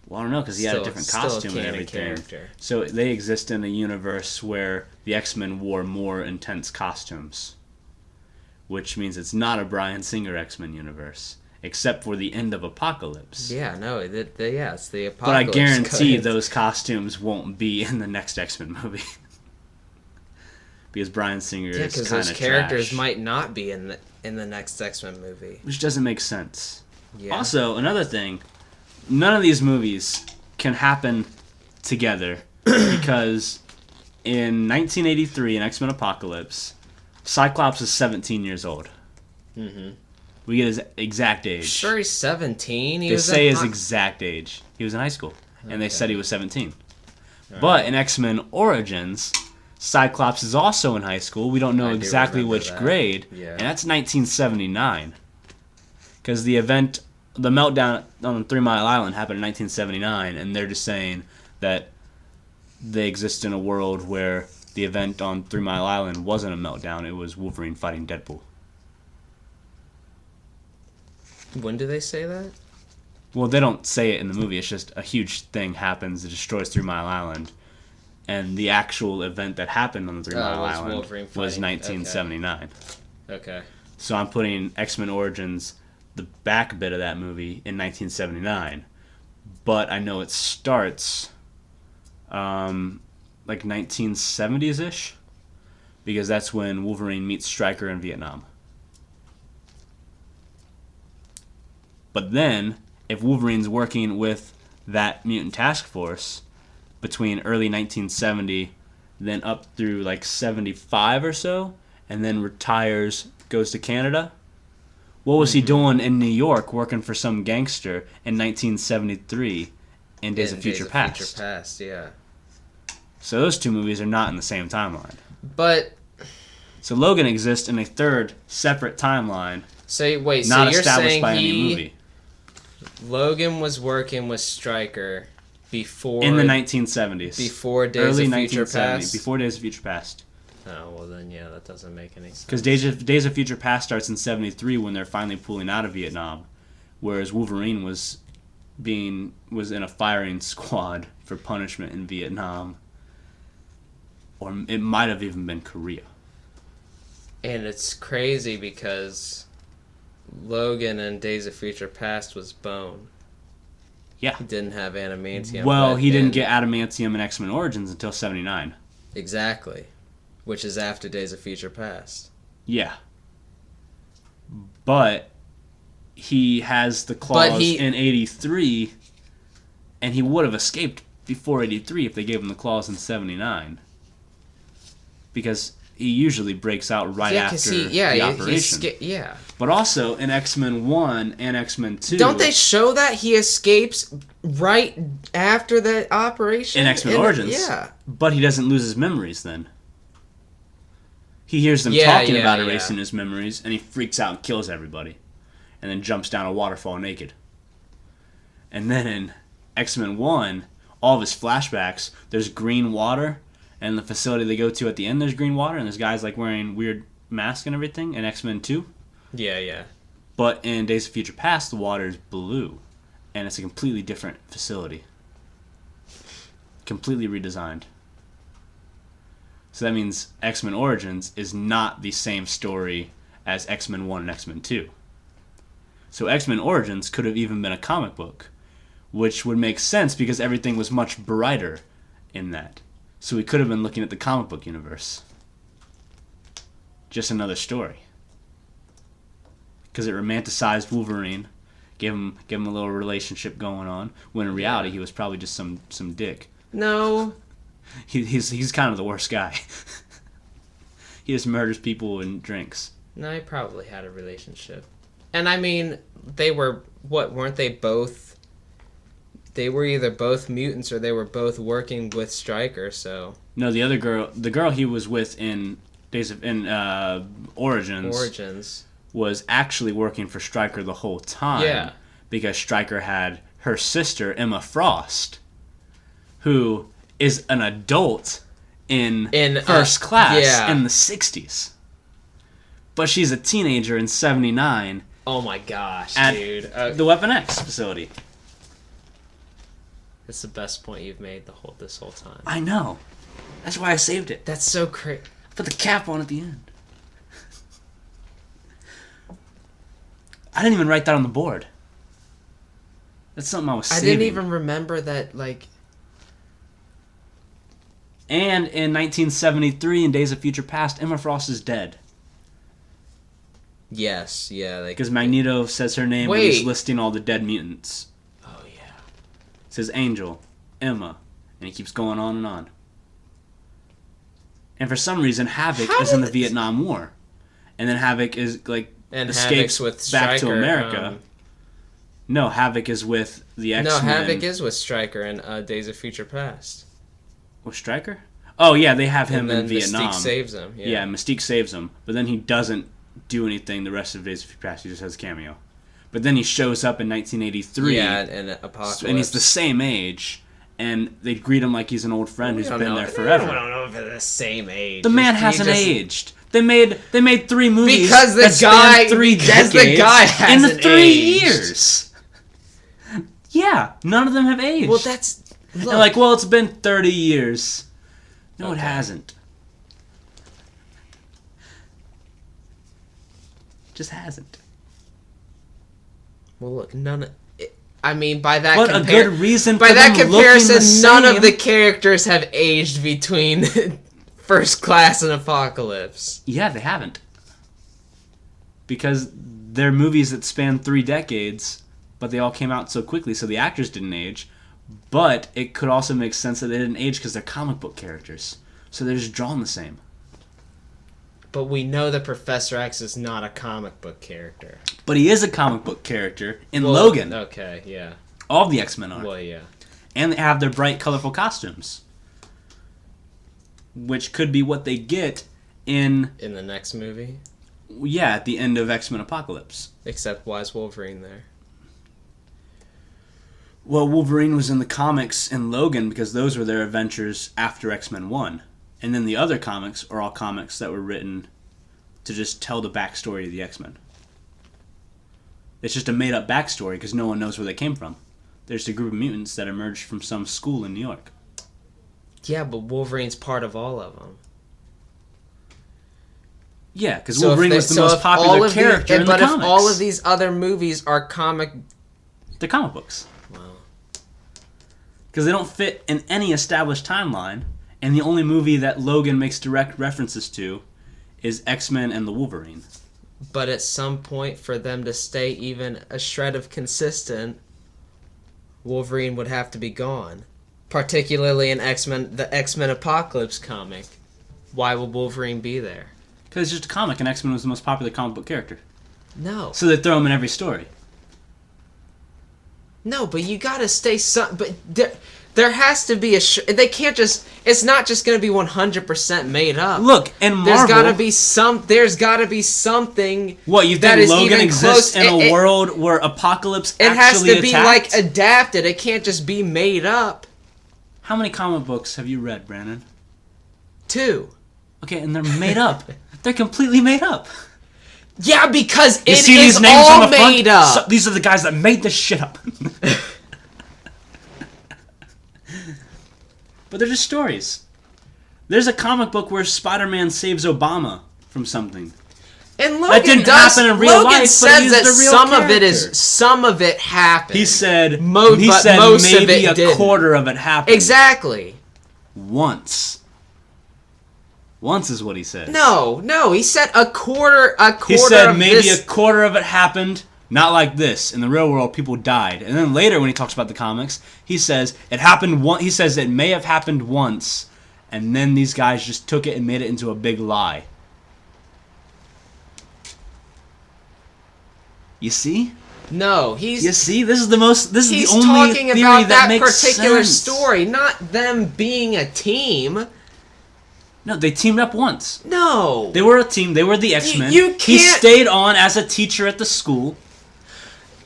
Well, I don't know, because he had a different costume and canon everything. character. So they exist in a universe where the X-Men wore more intense costumes. Which means it's not a Bryan Singer X-Men universe. Except for the end of Apocalypse. Yeah, no, it's the Apocalypse. But I guarantee cut. those costumes won't be in the next X-Men movie. Because Bryan Singer is kind of because those characters trash. might not be in the next X-Men movie. Which doesn't make sense. Yeah. Also, another thing, none of these movies can happen together because in 1983 in X-Men Apocalypse, Cyclops is 17 years old. Mm-hmm. We get his exact age. Sure, he's 17. They say his exact age. He was in high school, and they said he was 17. But in X-Men Origins, Cyclops is also in high school. We don't know I do exactly remember which that. grade, Yeah. and that's 1979. Because the meltdown on 3 Mile Island happened in 1979, and they're just saying that they exist in a world where the event on 3 Mile Island wasn't a meltdown, it was Wolverine fighting Deadpool. When do they say that? Well, they don't say it in the movie, it's just a huge thing happens, it destroys 3 Mile Island, and the actual event that happened on the 3 Mile was Island Wolverine was fighting. 1979. Okay. So I'm putting X-Men Origins, the back bit of that movie, in 1979. But I know it starts like 1970s-ish, because that's when Wolverine meets Stryker in Vietnam. But then, if Wolverine's working with that mutant task force between early 1970, then up through like 75 or so, and then retires, goes to Canada, what was he doing in New York working for some gangster in 1973 in Days of Future Past? Future Past, yeah. So those two movies are not in the same timeline. But So Logan exists in a third separate timeline, so wait, not so you're established saying by he any movie. Logan was working with Stryker before in the 1970s. before Days Early of Future 1970s. Past. Before Days of Future Past. Oh well, then yeah, that doesn't make any sense. Because Days of Future Past starts in 73 when they're finally pulling out of Vietnam, whereas Wolverine was in a firing squad for punishment in Vietnam, or it might have even been Korea. And it's crazy because Logan in Days of Future Past was bone. Yeah. He didn't have adamantium. Well, but he didn't in- get adamantium in X-Men Origins until 79. Exactly. Which is after Days of Future Past. Yeah. But he has the claws in 83, and he would have escaped before 83 if they gave him the claws in 79. Because he usually breaks out right after the operation. Yeah. But also, in X-Men 1 and X-Men 2... Don't they show that he escapes right after the operation? In X-Men Origins. Yeah. But he doesn't lose his memories then. He hears them talking about erasing his memories, and he freaks out and kills everybody. And then jumps down a waterfall naked. And then in X-Men 1, all of his flashbacks, there's green water, and the facility they go to at the end, there's green water, and there's guys like wearing weird masks and everything in X-Men 2. Yeah. But in Days of Future Past, the water is blue, and it's a completely different facility. Completely redesigned. So that means X-Men Origins is not the same story as X-Men 1 and X-Men 2. So X-Men Origins could have even been a comic book, which would make sense because everything was much brighter in that. So we could have been looking at the comic book universe. Just another story. Because it romanticized Wolverine, gave him a little relationship going on, when in reality he was probably just some dick. No. He's kind of the worst guy. He just murders people and drinks. No, he probably had a relationship. And I mean, they were, weren't they both? They were either both mutants or they were both working with Stryker, so. No, the girl he was with in Origins was actually working for Stryker the whole time. Yeah. Because Stryker had her sister, Emma Frost, who is an adult in first class in the 60s. But she's a teenager in 79. Oh my gosh, at dude. The Weapon X facility. That's the best point you've made this whole time. I know. That's why I saved it. That's so crazy. Put the cap on at the end. I didn't even write that on the board. That's something I was saving. I didn't even remember that, like... And in 1973, in Days of Future Past, Emma Frost is dead. Yes, yeah. Because Magneto says her name when he's listing all the dead mutants. Oh, yeah. It says Angel, Emma, and he keeps going on and on. And for some reason, Havoc is in the Vietnam War. And then Havoc is, like, escapes with back Stryker, to America. No, Havoc is with the X-Men. No, Havoc is with Stryker in Days of Future Past. With Stryker? Oh, yeah, they have him in Vietnam. Mystique saves him. Yeah, Mystique saves him. But then he doesn't do anything the rest of Days of Future Past. He just has a cameo. But then he shows up in 1983. Yeah, and Apocalypse. And he's the same age. And they greet him like he's an old friend who's been there forever. I don't know if they're the same age. The man hasn't aged. They made 3 movies because the guy 3 decades the guy hasn't in 3 aged. years. Yeah, none of them have aged. Well, that's they're like, well, it's been 30 years. No, it hasn't. Just hasn't. Well, look, I mean, by that What a good reason for by that them looking the comparison, none same. of the characters have aged between First Class and Apocalypse. Yeah, they haven't. Because they're movies that span 3 decades, but they all came out so quickly, so the actors didn't age. But it could also make sense that they didn't age because they're comic book characters. So they're just drawn the same. But we know that Professor X is not a comic book character. But he is a comic book character in Logan. Okay, yeah. All of the X-Men are. Well, yeah. And they have their bright, colorful costumes. Which could be what they get in the next movie? Yeah, at the end of X-Men Apocalypse. Except why is Wolverine there? Well, Wolverine was in the comics in Logan because those were their adventures after X-Men 1. And then the other comics are all comics that were written to just tell the backstory of the X-Men. It's just a made-up backstory because no one knows where they came from. There's a group of mutants that emerged from some school in New York. Yeah, but Wolverine's part of all of them. Yeah, because Wolverine was the most popular character in the comics. But if all of these other movies are They're comic books. Wow. Because they don't fit in any established timeline, and the only movie that Logan makes direct references to is X-Men and the Wolverine. But at some point, for them to stay even a shred of consistent, Wolverine would have to be gone. Particularly in the X-Men Apocalypse comic. Why would Wolverine be there? Because it's just a comic, and X-Men was the most popular comic book character. No. So they throw him in every story. No, but you gotta stay but there has to be they can't just, it's not just gonna be 100% made up. Look, in Marvel, there's gotta be something. What, you think Logan exists in a world where Apocalypse actually attacked? It has to be like adapted. It can't just be made up. How many comic books have you read, Brandon? 2. Okay, and they're made up. They're completely made up. Yeah, because you it see is these names all on the front? made up. So, these are the guys that made this shit up. But they're just stories. There's a comic book where Spider-Man saves Obama from something. And Logan that didn't happen in real life, says but that real some of it happened. He said most maybe of it a quarter of it happened. Exactly. Once is what he said. No, he said a quarter. He said maybe a quarter of it happened. Not like this. In the real world, people died. And then later, when he talks about the comics, he says it happened. He says it may have happened once, and then these guys just took it and made it into a big lie. You see? No, You see, this is the only talking theory about that makes particular sense. story, not them being a team. No, they teamed up once. No, they were a team. They were the X-Men. You can't. He stayed on as a teacher at the school.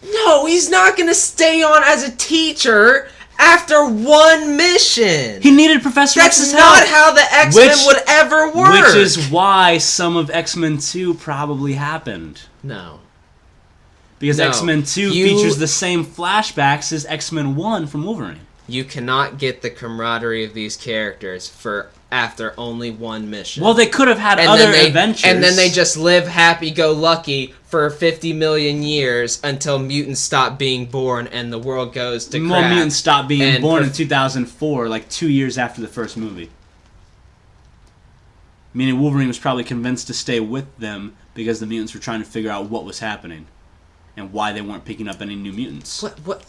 No, he's not going to stay on as a teacher after one mission. He needed Professor X's help. That's not how the X-Men would ever work. Which is why some of X-Men 2 probably happened. No. Because X-Men 2 features the same flashbacks as X-Men 1 from Wolverine. You cannot get the camaraderie of these characters after only one mission. Well, they could have had other adventures. And then they just live happy-go-lucky for 50 million years until mutants stop being born and the world goes to crap. More mutants stopped being born in 2004, like 2 years after the first movie. Meaning Wolverine was probably convinced to stay with them because the mutants were trying to figure out what was happening and why they weren't picking up any new mutants. What?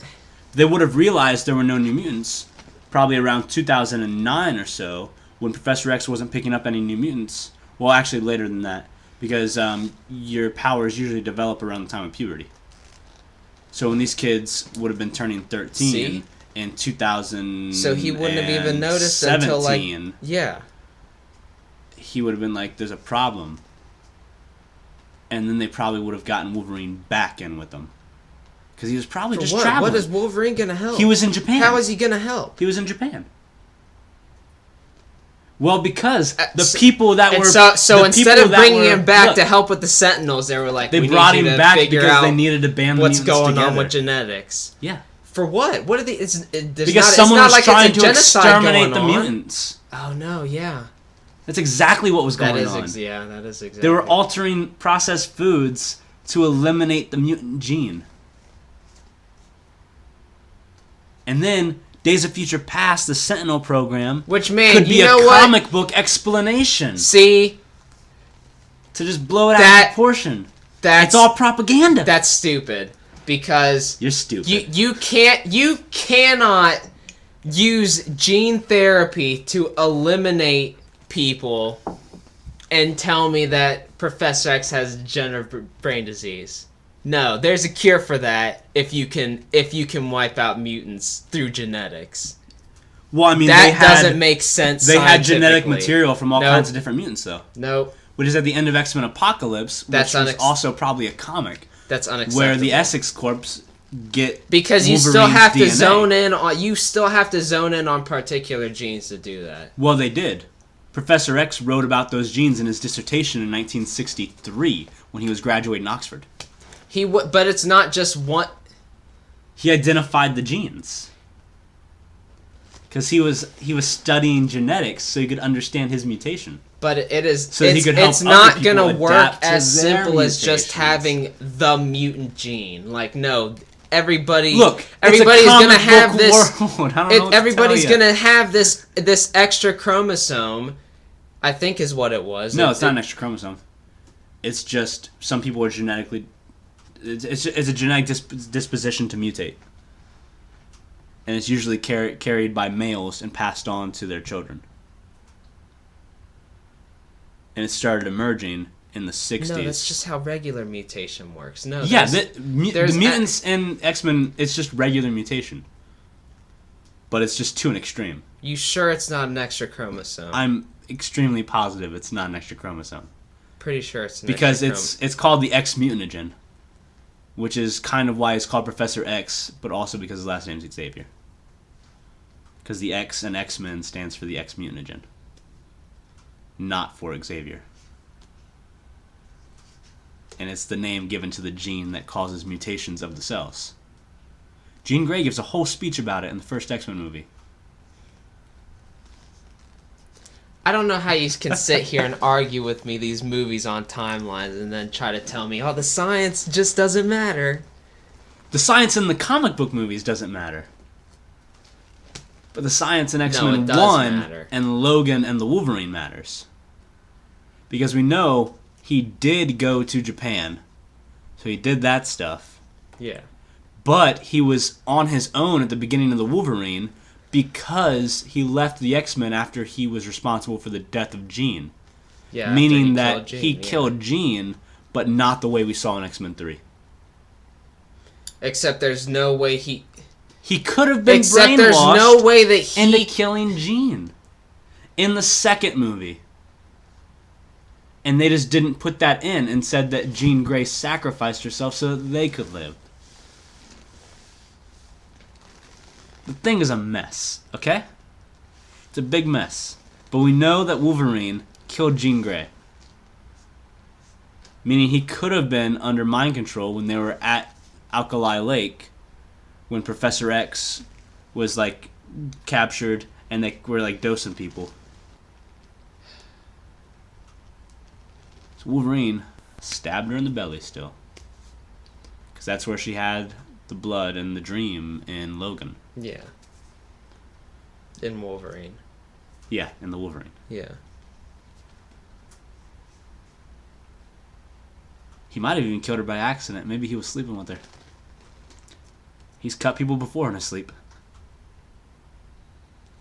They would have realized there were no new mutants probably around 2009 or so, when Professor X wasn't picking up any new mutants. Well, actually later than that, because your powers usually develop around the time of puberty. So when these kids would have been turning 13 in 2000, so he wouldn't have even noticed until he would have been like, "There's a problem," and then they probably would have gotten Wolverine back in with them. Because he was probably just traveling. What is Wolverine going to help? He was in Japan. How is he going to help? He was in Japan. Well, because the people that were... So instead of bringing him back to help with the Sentinels, they were like, they brought him back because they needed to band the mutants together. What's going on with genetics. Yeah. For what? What are the... Because someone was trying to exterminate the mutants. Oh, no, yeah. That's exactly what was going on. Yeah, that is exactly. They were altering processed foods to eliminate the mutant gene. And then Days of Future Past, the Sentinel program, which could be a comic book explanation. See, to just blow it out of proportion. It's all propaganda. That's stupid because you're stupid. You cannot use gene therapy to eliminate people and tell me that Professor X has degenerative brain disease. No, there's a cure for that if you can wipe out mutants through genetics. Well, I mean, that doesn't make sense. They had genetic material from all kinds of different mutants, though. Nope. Which is at the end of X-Men Apocalypse, which was also probably a comic. That's unacceptable. Where the Essex Corps get because you still Wolverine's have to DNA. zone in on particular genes to do that. Well, they did. Professor X wrote about those genes in his dissertation in 1963 when he was graduating Oxford. But it's not just one. He identified the genes because he was studying genetics so he could understand his mutation. But it is. So he could help it's not other people gonna work adapt to as their simple as just mutations. having the mutant gene. Like no, everybody. Look, everybody's it's a gonna comic have book this. world. I don't know what Everybody's to tell ya. gonna have this extra chromosome. I think is what it was. No, it's not an extra chromosome. It's just some people are genetically. It's a genetic disposition to mutate, and it's usually carried by males and passed on to their children. And it started emerging in the 60s. No, that's just how regular mutation works. No, Yeah, there's the mutants in X-Men, it's just regular mutation. But it's just to an extreme. You sure it's not an extra chromosome? I'm extremely positive it's not an extra chromosome. Pretty sure it's an Because extra it's called the X mutanogen, which is kind of why it's called Professor X, but also because his last name's Xavier. Because the X in X-Men stands for the X mutanogen, not for Xavier. And it's the name given to the gene that causes mutations of the cells. Jean Grey gives a whole speech about it in the first X-Men movie. I don't know how you can sit here and argue with me these movies on timelines and then try to tell me, oh, the science just doesn't matter. The science in the comic book movies doesn't matter. But the science in X-Men it does 1 matter. and Logan and the Wolverine matters. Because we know he did go to Japan. So he did that stuff. Yeah. But he was on his own at the beginning of the Wolverine because he left the X-Men after he was responsible for the death of Jean. Yeah. Meaning that he killed Jean, but not the way we saw in X-Men 3. Except there's no way he could have been Except brainwashed there's no way that he into killing Jean in the second movie. And they just didn't put that in and said that Jean Grey sacrificed herself so that they could live. The thing is a mess, okay? It's a big mess. But we know that Wolverine killed Jean Grey. Meaning he could have been under mind control when they were at Alkali Lake when Professor X was, like, captured and they were, like, dosing people. So Wolverine stabbed her in the belly still. Because that's where she had the blood and the dream in Logan. Yeah. In Wolverine. Yeah, in the Wolverine. Yeah. He might have even killed her by accident. Maybe he was sleeping with her. He's cut people before in his sleep.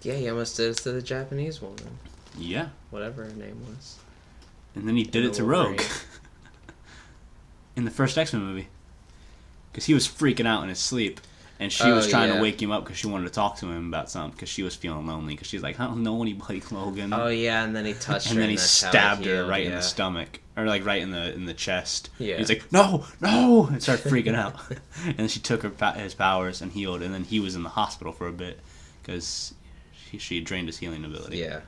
Yeah, he almost did it to the Japanese woman. Yeah. Whatever her name was. And then he did it to Rogue. In the first X-Men movie. Because he was freaking out in his sleep. And she was trying to wake him up because she wanted to talk to him about something. Because she was feeling lonely. Because she's like, I don't know anybody, Logan. Oh, yeah, and then he touched her. And then he that's how stabbed he her healed, right in the stomach. Or like right in the chest. Yeah. He's like, no, no! And started freaking out. And then she took his powers and healed. And then he was in the hospital for a bit. Because she drained his healing ability. Yeah.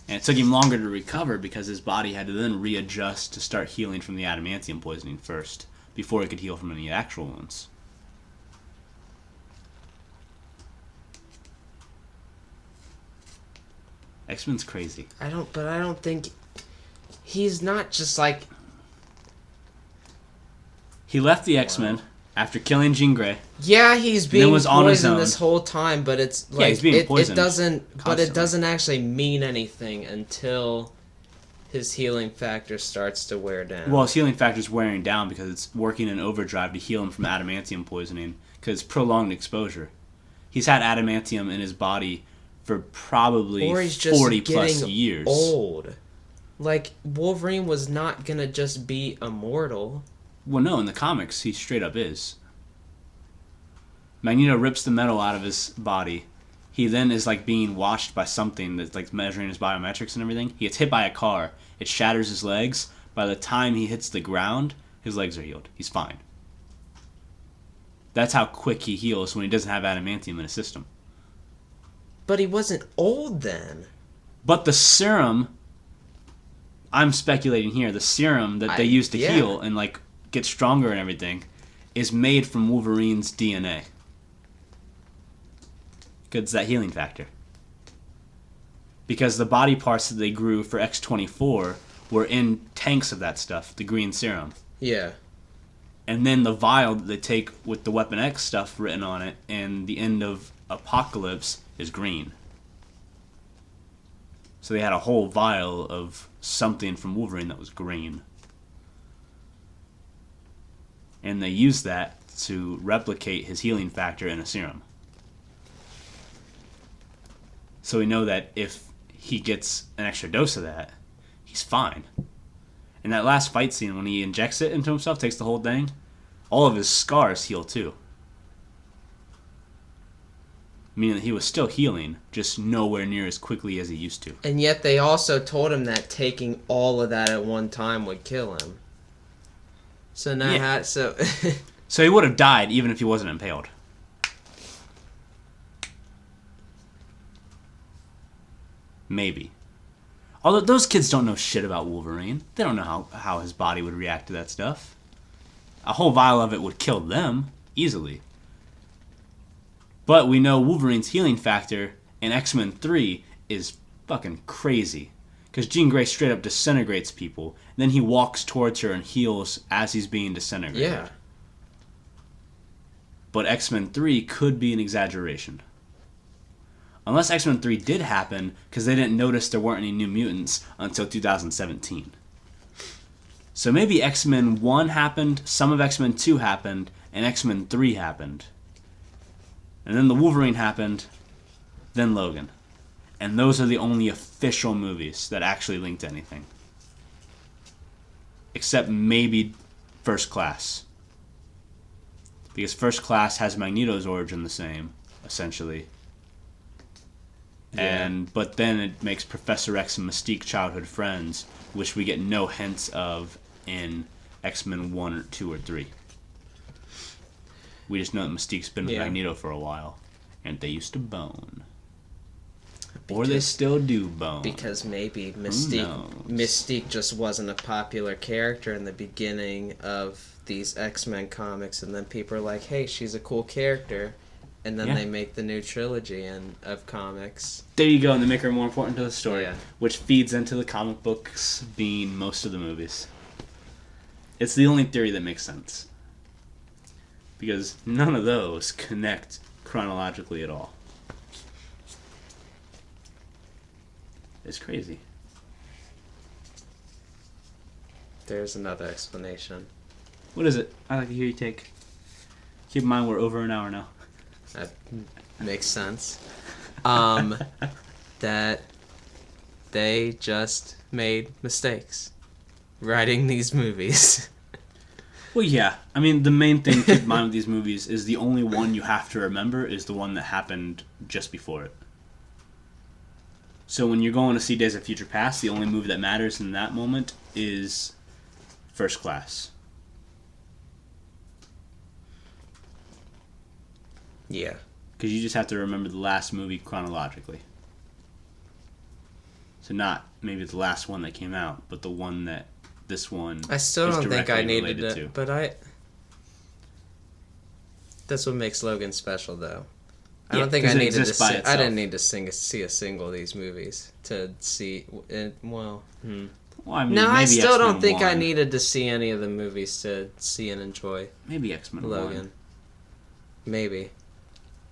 And it took him longer to recover because his body had to then readjust to start healing from the adamantium poisoning first, before it could heal from any actual wounds. X-Men's crazy. I don't think he's not just like He left the X-Men after killing Jean Grey. yeah, he's being was on his poisoned own. this whole time, but it's like he's being poisoned it doesn't but constantly. it doesn't actually mean anything until his healing factor starts to wear down. Well, his healing factor's wearing down because it's working in overdrive to heal him from adamantium poisoning because it's prolonged exposure. He's had adamantium in his body for probably or he's just 40 plus getting years. old. Like Wolverine was not gonna just be immortal. Well, no, in the comics, he straight up is. Magneto rips the metal out of his body. He then is like being watched by something that's like measuring his biometrics and everything. He gets hit by a car. It shatters his legs. By the time he hits the ground, his legs are healed. He's fine. That's how quick he heals when he doesn't have adamantium in his system. But he wasn't old then. But the serum, I'm speculating here, the serum that they use to heal and like get stronger and everything is made from Wolverine's DNA. Because it's that healing factor. Because the body parts that they grew for X-24 were in tanks of that stuff, the green serum. Yeah. And then the vial that they take with the Weapon X stuff written on it and the end of Apocalypse is green. So they had a whole vial of something from Wolverine that was green. And they used that to replicate his healing factor in a serum. So we know that if he gets an extra dose of that, he's fine. In that last fight scene, when he injects it into himself, takes the whole thing, all of his scars heal too. Meaning that he was still healing, just nowhere near as quickly as he used to. And yet they also told him that taking all of that at one time would kill him. So now so he would have died even if he wasn't impaled. Maybe. Although those kids don't know shit about Wolverine. They don't know how his body would react to that stuff. A whole vial of it would kill them, easily. But we know Wolverine's healing factor in X-Men 3 is fucking crazy. Because Jean Grey straight up disintegrates people. Then he walks towards her and heals as he's being disintegrated. Yeah. But X-Men 3 could be an exaggeration. Unless X-Men 3 did happen because they didn't notice there weren't any new mutants until 2017. So maybe X-Men 1 happened, some of X-Men 2 happened, and X-Men 3 happened. And then the Wolverine happened, then Logan. And those are the only official movies that actually link to anything. Except maybe First Class. Because First Class has Magneto's origin the same, essentially. Yeah. But then it makes Professor X and Mystique childhood friends, which we get no hints of in X-Men 1 or 2 or 3. We just know that Mystique's been with Magneto for a while, and they used to bone. Or they still do bone. Because maybe Mystique just wasn't a popular character in the beginning of these X-Men comics, and then people are like, hey, she's a cool character. And then they make the new trilogy of comics. There you go, and they make her more important to the story, Yeah. which feeds into the comic books being most of the movies. It's the only theory that makes sense. Because none of those connect chronologically at all. It's crazy. There's another explanation. What is it? I'd like to hear you take. Keep in mind we're over an hour now. That makes sense. That they just made mistakes writing these movies. Well, yeah. I mean, the main thing to keep in mind with these movies is the only one you have to remember is the one that happened just before it. So when you're going to see Days of Future Past, the only movie that matters in that moment is First Class. Yeah. Because you just have to remember the last movie chronologically. So not maybe the last one that came out, but the one that this one I still is don't think I directly needed related it, to. but that's what makes Logan special, though. I Yeah, don't think 'cause I it needed to exists by see. I itself. didn't need to see a single of these movies to see. Well, I mean, No, I maybe still don't X-Men think I 1. needed to see any of the movies to see and enjoy Maybe X-Men Logan. 1. Maybe.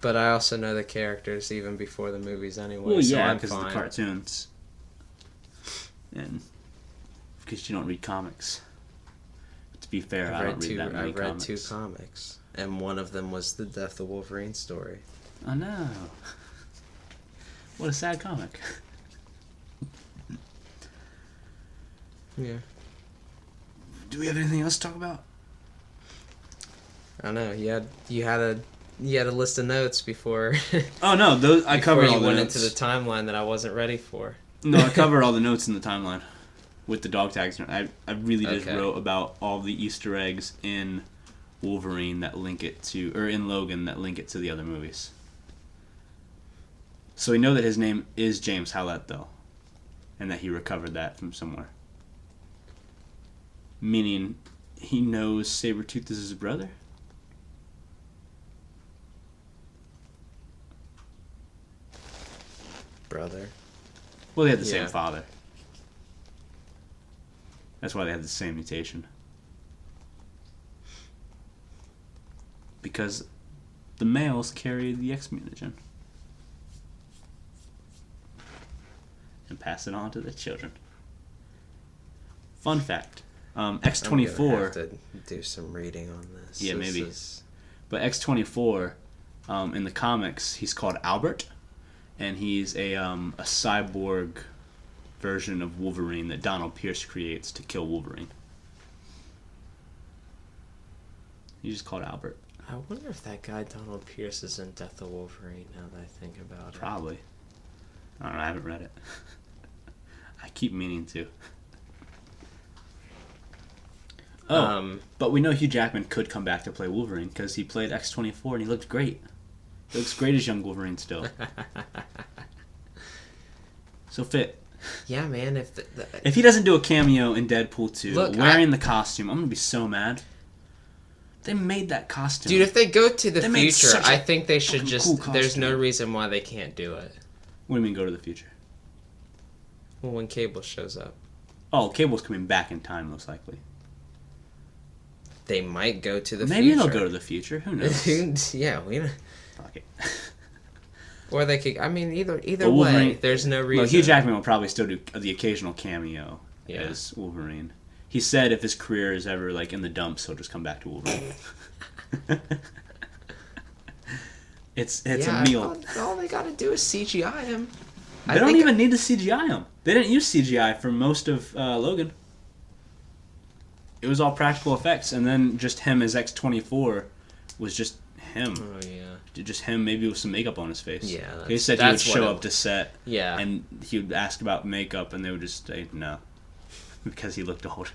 But I also know the characters even before the movies anyway. Well, so yeah, I'm because of the fine. cartoons. And because you don't read comics. To be fair, I don't read that many I've read comics. 2 comics, and one of them was the Death of Wolverine story. Oh no. What a sad comic. Yeah. Do we have anything else to talk about? I don't know. You had a list of notes before. Oh no, those I before covered you all the went notes. into the timeline that I wasn't ready for. No, I covered all the notes in the timeline with the dog tags. I really just Okay. wrote about all the Easter eggs in Wolverine that link it to, or in Logan that link it to the other movies. So we know that his name is James Howlett, though, and that he recovered that from somewhere. Meaning, he knows Sabretooth is his brother? Brother. Well, they had the same Yeah. father. That's why they had the same mutation. Because the males carry the X mutagen. And pass it on to the children. Fun fact. X-24... I'm gonna have to do some reading on this. Yeah, This maybe. is- But X-24, in the comics, he's called Albert. And he's a cyborg version of Wolverine that Donald Pierce creates to kill Wolverine. He's just called Albert. I wonder if that guy Donald Pierce is in Death of Wolverine, now that I think about it. Probably. I don't know, I haven't read it. I keep meaning to. But we know Hugh Jackman could come back to play Wolverine because he played X-24 and he looked great. He looks great as young Wolverine still. So fit. Yeah, man, If he doesn't do a cameo in Deadpool 2 Look, wearing the costume, I'm going to be so mad. They made that costume. Dude, if they go to the They made future, such a I think they should fucking just... cool There's no costume. reason why they can't do it. What do you mean go to the future? Well, when Cable shows up. Oh, Cable's coming back in time, most likely. They might go to the Maybe future. they'll go to the future. Who knows? Yeah, we know. Fuck it. Or they could... I mean, either But way, Wolverine- there's no reason. Well, Hugh Jackman will probably still do the occasional cameo Yeah. as Wolverine. He said if his career is ever like in the dumps, he'll just come back to Wolverine. it's Yeah, a meal. all they gotta do is CGI him. They don't even need to CGI him. They didn't use CGI for most of Logan. It was all practical effects, and then just him as X-24 was just him. Oh, yeah. Just him, maybe with some makeup on his face. Yeah, He said he would show up to set, Yeah. and he would ask about makeup, and they would just say no, because he looked old.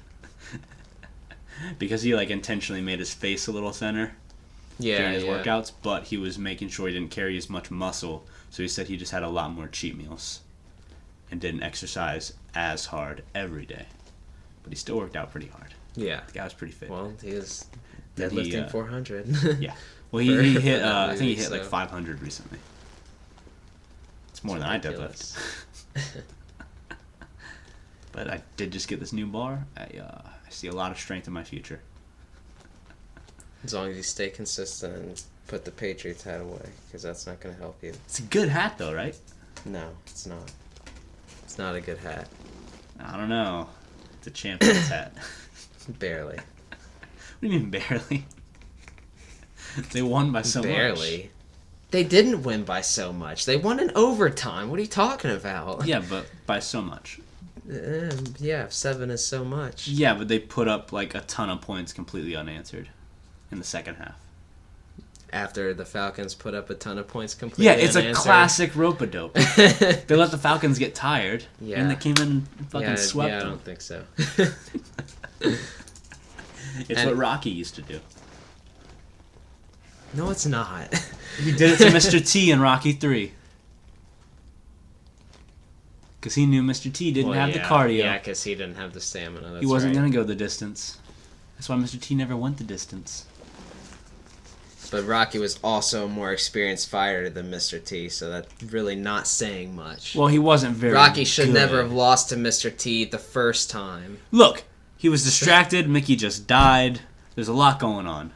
Because he like intentionally made his face a little thinner during his workouts, but he was making sure he didn't carry as much muscle. So he said he just had a lot more cheat meals, and didn't exercise as hard every day, but he still worked out pretty hard. Yeah. The guy was pretty fit. Well, he was And he, deadlifting 400. Yeah. Well, he For hit. that I think he movie, hit like so. 500 recently. It's more than I ridiculous. deadlift. But I did just get this new bar. I see a lot of strength in my future. As long as you stay consistent and put the Patriots hat away, because that's not going to help you. It's a good hat, though, right? No, it's not. It's not a good hat. I don't know. It's a champion's hat. Barely. What do you mean barely? They won by so much. Barely. They didn't win by so much. They won in overtime. What are you talking about? Yeah, but by so much. Yeah, 7 is so much. Yeah, but they put up like a ton of points completely unanswered in the second half. After the Falcons put up a ton of points completely Yeah, it's a unanswered. classic rope-a-dope. They let the Falcons get tired, Yeah. and they came in and fucking swept Yeah, I them. don't think so. It's what Rocky used to do. No, it's not. He did it to Mr. T in Rocky 3. Because he knew Mr. T didn't have the cardio. Yeah, because he didn't have the stamina. That's He wasn't right. going to go the distance. That's why Mr. T never went the distance. But Rocky was also a more experienced fighter than Mr. T, so that's really not saying much. Well, he wasn't very Rocky should good. never have lost to Mr. T the first time. Look, he was distracted. Mickey just died. There's a lot going on.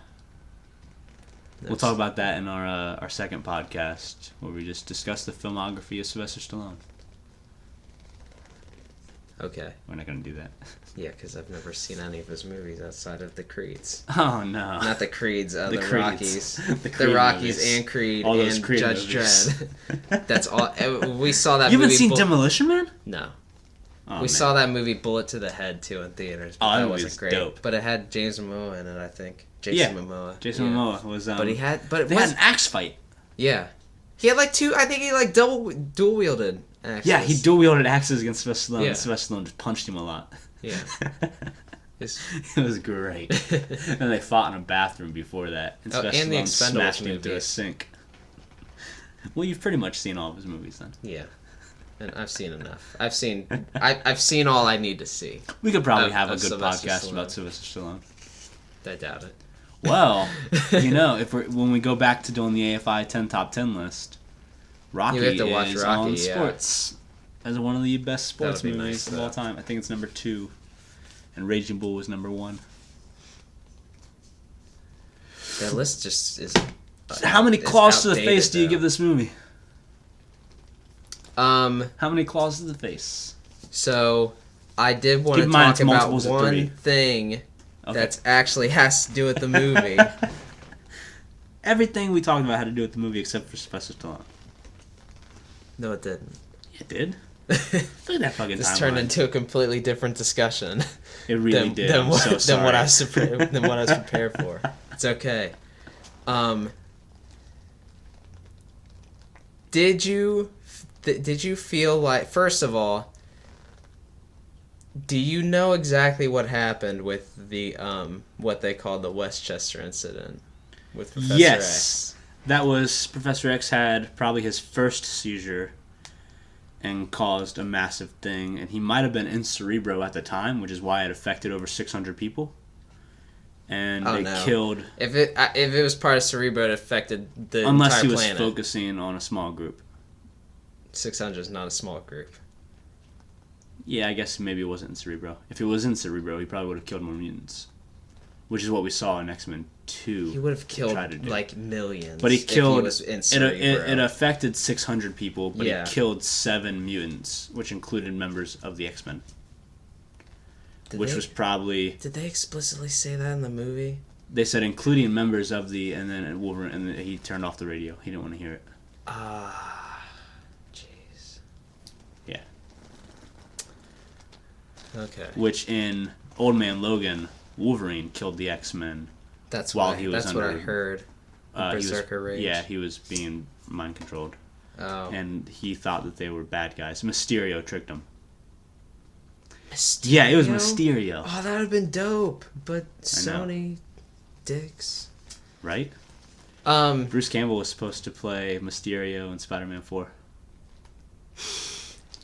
We'll talk about that in our second podcast, where we just discuss the filmography of Sylvester Stallone. Okay. We're not going to do that. Yeah, because I've never seen any of his movies outside of the Creeds. Oh, no. Not the Creeds, the Creeds. Rockies. The The Creed Rockies movies. and Creed All those and Creed Judge movies. Dredd. That's all. We saw that You movie. haven't seen Demolition Man? No. Oh, We man. saw that movie Bullet to the Head, too, in theaters. But Oh, that that movie wasn't was great. dope. But it had James Momoa in it, I think. Jason Momoa. Jason Yeah. Momoa was. But he had. But it They was. had an axe fight. Yeah. He had like two. I think he like dual wielded axes. Yeah, he dual wielded axes against Sylvester Stallone. Yeah. And Sylvester Stallone just punched him a lot. Yeah. It was great. And they fought in a bathroom before that. And Sylvester and the Stallone Expendables smashed into a movies. sink. Well, you've pretty much seen all of his movies then. Yeah, and I've seen enough. I've seen all I need to see. We could probably have a of good Sylvester podcast Stallone. about Sylvester Stallone. I doubt it. Well, when we go back to doing the AFI 10 top 10 list, Rocky You have to watch is Rocky, on yeah. sports as one of the best sports That would be movies nice, of all though. time. I think it's number 2, and Raging Bull was number 1. That list just is. How many is claws to the outdated, face do you though. give this movie? How many claws to the face? So, I did want to Keep in mind talk it's about multiples of 3. one thing Okay. that's actually has to do with the movie. Everything we talked about had to do with the movie except for Sylvester Stallone. No, it didn't. It did? Look at that fucking This timeline. turned into a completely different discussion. It really than, did. Than I'm what, so sorry. Than what I was prepared for. It's okay. Did you feel like, first of all, do you know exactly what happened with the what they called the Westchester incident with Professor Yes. That was Professor X had probably his first seizure and caused a massive thing, and he might have been in cerebro at the time, which is why it affected over 600 people. And Oh, they no. killed, If it was part of Cerebro, it affected the unless entire he was planet. focusing on a small group. 600 is not a small group. Yeah, I guess maybe it wasn't in cerebro. If it was in cerebro, he probably would have killed more mutants, which is what we saw in X-Men 2. He would have killed tried to do. like millions. But he killed. If he was in Cerebro. It affected 600 people, but Yeah. he killed 7 mutants, which included members of the X-Men, which was probably. Did they explicitly say that in the movie? They said including members of the, and then Wolverine, and then he turned off the radio. He didn't want to hear it. Jeez. Yeah. Okay. Which in Old Man Logan, Wolverine killed the X-Men. That's while what he was that's what I under- heard. He was, Berserker rage. Yeah, he was being mind controlled, Oh. and he thought that they were bad guys. Mysterio tricked him. Mysterio? Yeah, it was Mysterio, Oh, that would have been dope. But Sony dicks. right? Um. Bruce Campbell was supposed to play Mysterio in Spider-Man 4.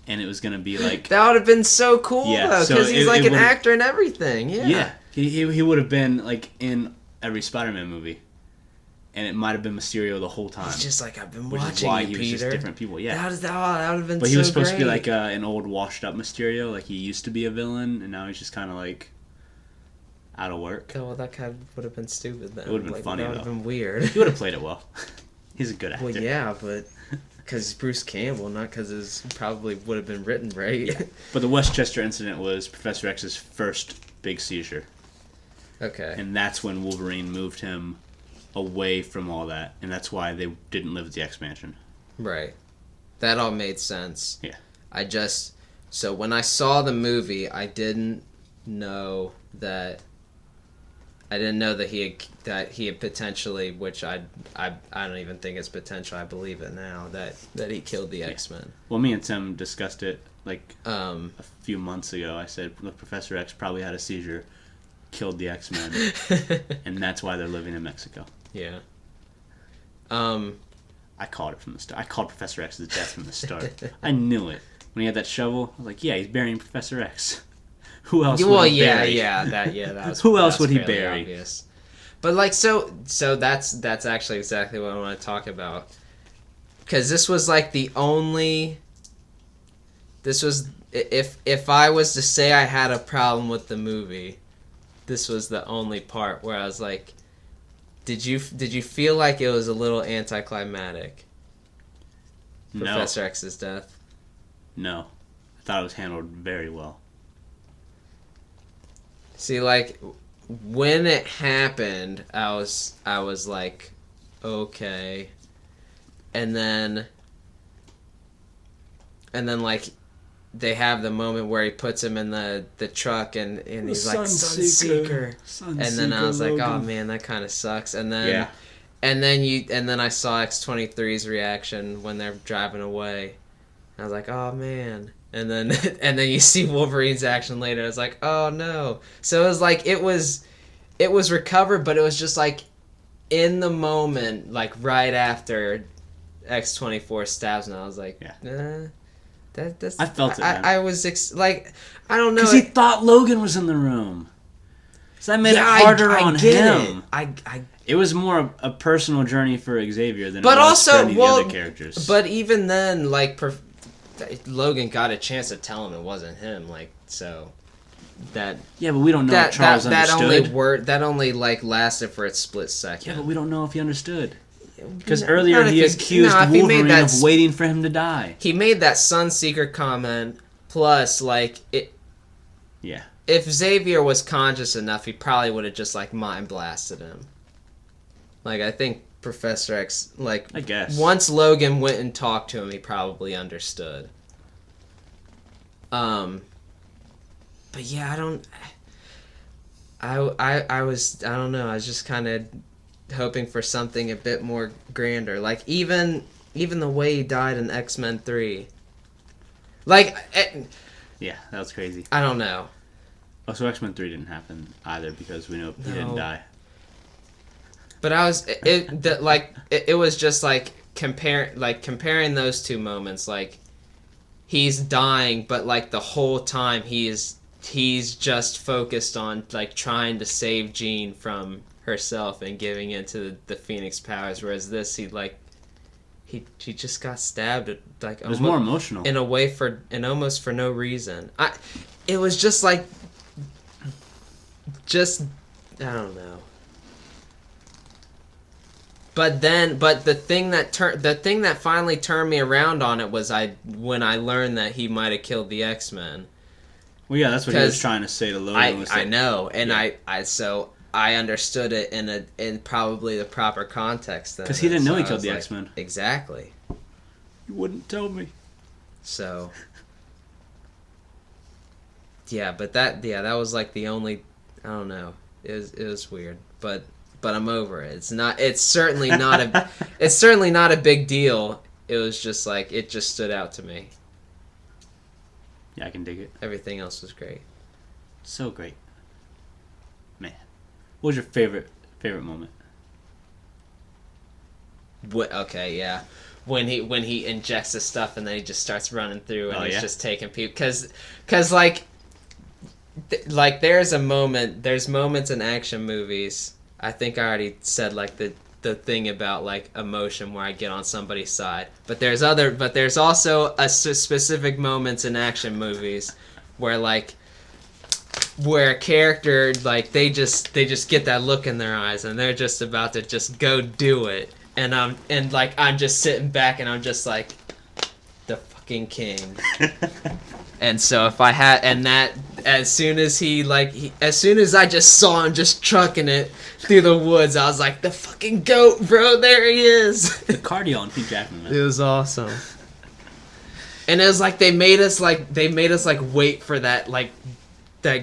And it was going to be like... That would have been so cool, Yeah, though, so because he's it like an would've- actor and everything. Yeah. Yeah, he would have been like in every Spider-Man movie. And it might have been Mysterio the whole time. He's just like, I've been which is watching why you, he was Peter. just different people. Yeah. That would have been so But he was supposed to be great. like an old washed-up Mysterio. Like he used to be a villain, and now he's just kind of like out of work. Oh, well, that kind of would have been stupid then. It would have been funny, That would have though. been weird. He would have played it well. He's a good actor. Well, yeah, but because Bruce Campbell, not because it probably would have been written right. Yeah. But the Westchester incident was Professor X's first big seizure. Okay. And that's when Wolverine moved him away from all that. And that's why they didn't live at the X-Mansion. Right. That all made sense. Yeah. So when I saw the movie, I didn't know that he had potentially, which I don't even think it's potential. I believe it now that he killed the X-Men. Well, me and Tim discussed it like A few months ago. I said, look, Professor X probably had a seizure, killed the X-Men, and that's why they're living in Mexico. Yeah. I called it from the start. I called Professor X's death from the start. I knew it. When he had that shovel, I was like, yeah, he's burying Professor X. Who else would he bury? That was. Who else that was would he fairly bury? Obvious. But like, so that's actually exactly what I want to talk about, because this was like the only. This was if I was to say I had a problem with the movie, this was the only part where I was like, did you feel like it was a little anticlimactic? No. Professor X's death. No. I thought it was handled very well. See, like, when it happened, I was like, okay. And then like, they have the moment where he puts him in the truck and he's like, Sunseeker. And then I was like, oh man, that kind of sucks. And then Yeah. and then I saw X-23's reaction when they're driving away. I was like, oh man. And then and then you see Wolverine's action later. It's like, oh no. So it was like it was recovered, but it was just like in the moment, like right after X-24 stabs him. I was like, that's. I felt it. Man. I was like, I don't know. Because he thought Logan was in the room. So that made it harder on him. It was more a personal journey for Xavier than it was for any of the other characters. But even then, like, Logan got a chance to tell him it wasn't him. Like, so that. Yeah, but we don't know if Charles understood. That only like lasted for a split second. Yeah, but we don't know if he understood. Because earlier he accused Wolverine of waiting for him to die. He made that Sunseeker comment. Plus, like it. Yeah. If Xavier was conscious enough, he probably would have just like mind blasted him. Like, I think Professor X, like, I guess once Logan went and talked to him, he probably understood. But yeah, I don't know. I was just kind of hoping for something a bit more grander. Like, even the way he died in X-Men 3. Like, yeah, that was crazy. I don't know. Oh, so X-Men 3 didn't happen either because we know he didn't die. But it was just like comparing those two moments. Like, he's dying, but like the whole time he's just focused on like trying to save Jean from herself and giving into the Phoenix powers. Whereas this, he just got stabbed. Like, it was more emotional in a way almost for no reason. It was just like. I don't know. But the thing that finally turned me around on it was when I learned that he might have killed the X-Men. Well, yeah, that's what he was trying to say to Logan. I know, and yeah. So I understood it in probably the proper context. Because he didn't know he killed the X-Men. Exactly. You wouldn't tell me. So. Yeah, but that was like the only. I don't know. It was weird, but I'm over it. It's certainly not a big deal. It was just like it just stood out to me. Yeah, I can dig it. Everything else was great. So great. Man. What was your favorite moment? Okay, yeah. When he injects the stuff and then he just starts running through and he's just taking people cuz like there's moments in action movies. I think I already said like the thing about like emotion where I get on somebody's side. But there's also specific moments in action movies where a character like they just get that look in their eyes and they're just about to just go do it. And I'm just sitting back and I'm just like the fucking king. And so if I had as soon as I just saw him just trucking it through the woods, I was like, the fucking goat, bro, there he is. The cardio on Hugh Jackman, man. It was awesome. And it was like they made us wait for that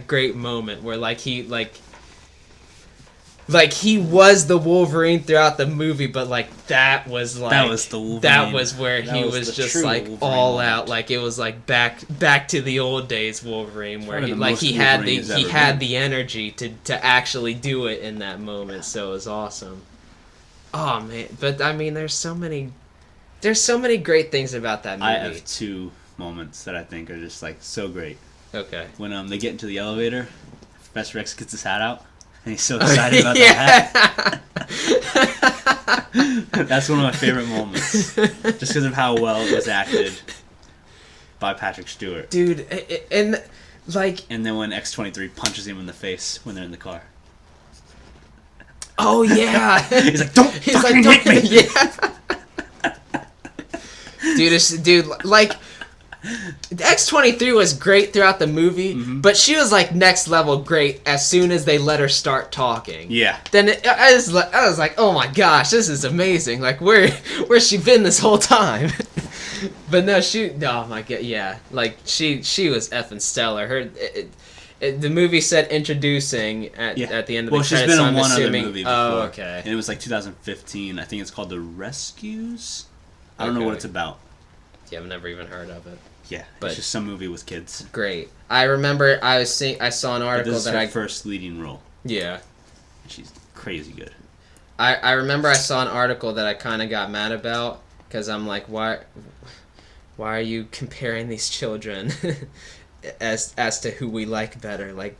great moment where he was the Wolverine throughout the movie, but that was the Wolverine. That was where he was just like Wolverine all moment. Out. Like it was like back to the old days Wolverine, where he had the energy to actually do it in that moment. So it was awesome. Oh man, but I mean, there's so many great things about that movie. I have two moments that I think are just like so great. Okay. When they get into the elevator, Professor X gets his hat out. And he's so excited about that hat. That's one of my favorite moments. Just because of how well it was acted by Patrick Stewart. Dude, and then when X-23 punches him in the face when they're in the car. Oh, yeah. He's like, don't fucking hit me! Yeah. Dude, X-23 was great throughout the movie, but she was like next level great as soon as they let her start talking. Yeah. Then I was like, oh my gosh, this is amazing. Like where's she been this whole time? But no, oh my god, yeah. Like she was effing stellar. The movie said introducing at the end of the credits. Well, she's been in one assuming, other movie before. Oh, okay. And it was like 2015. I think it's called The Rescues. I don't know what it's about. Yeah, I've never even heard of it. Yeah, But- it's just some movie with kids. Great. I remember I saw an But article this is that her first leading role. yeah. She's crazy good. I remember I saw an article that I kind of got mad about because I'm like, why are you comparing these children as to who we like better? Like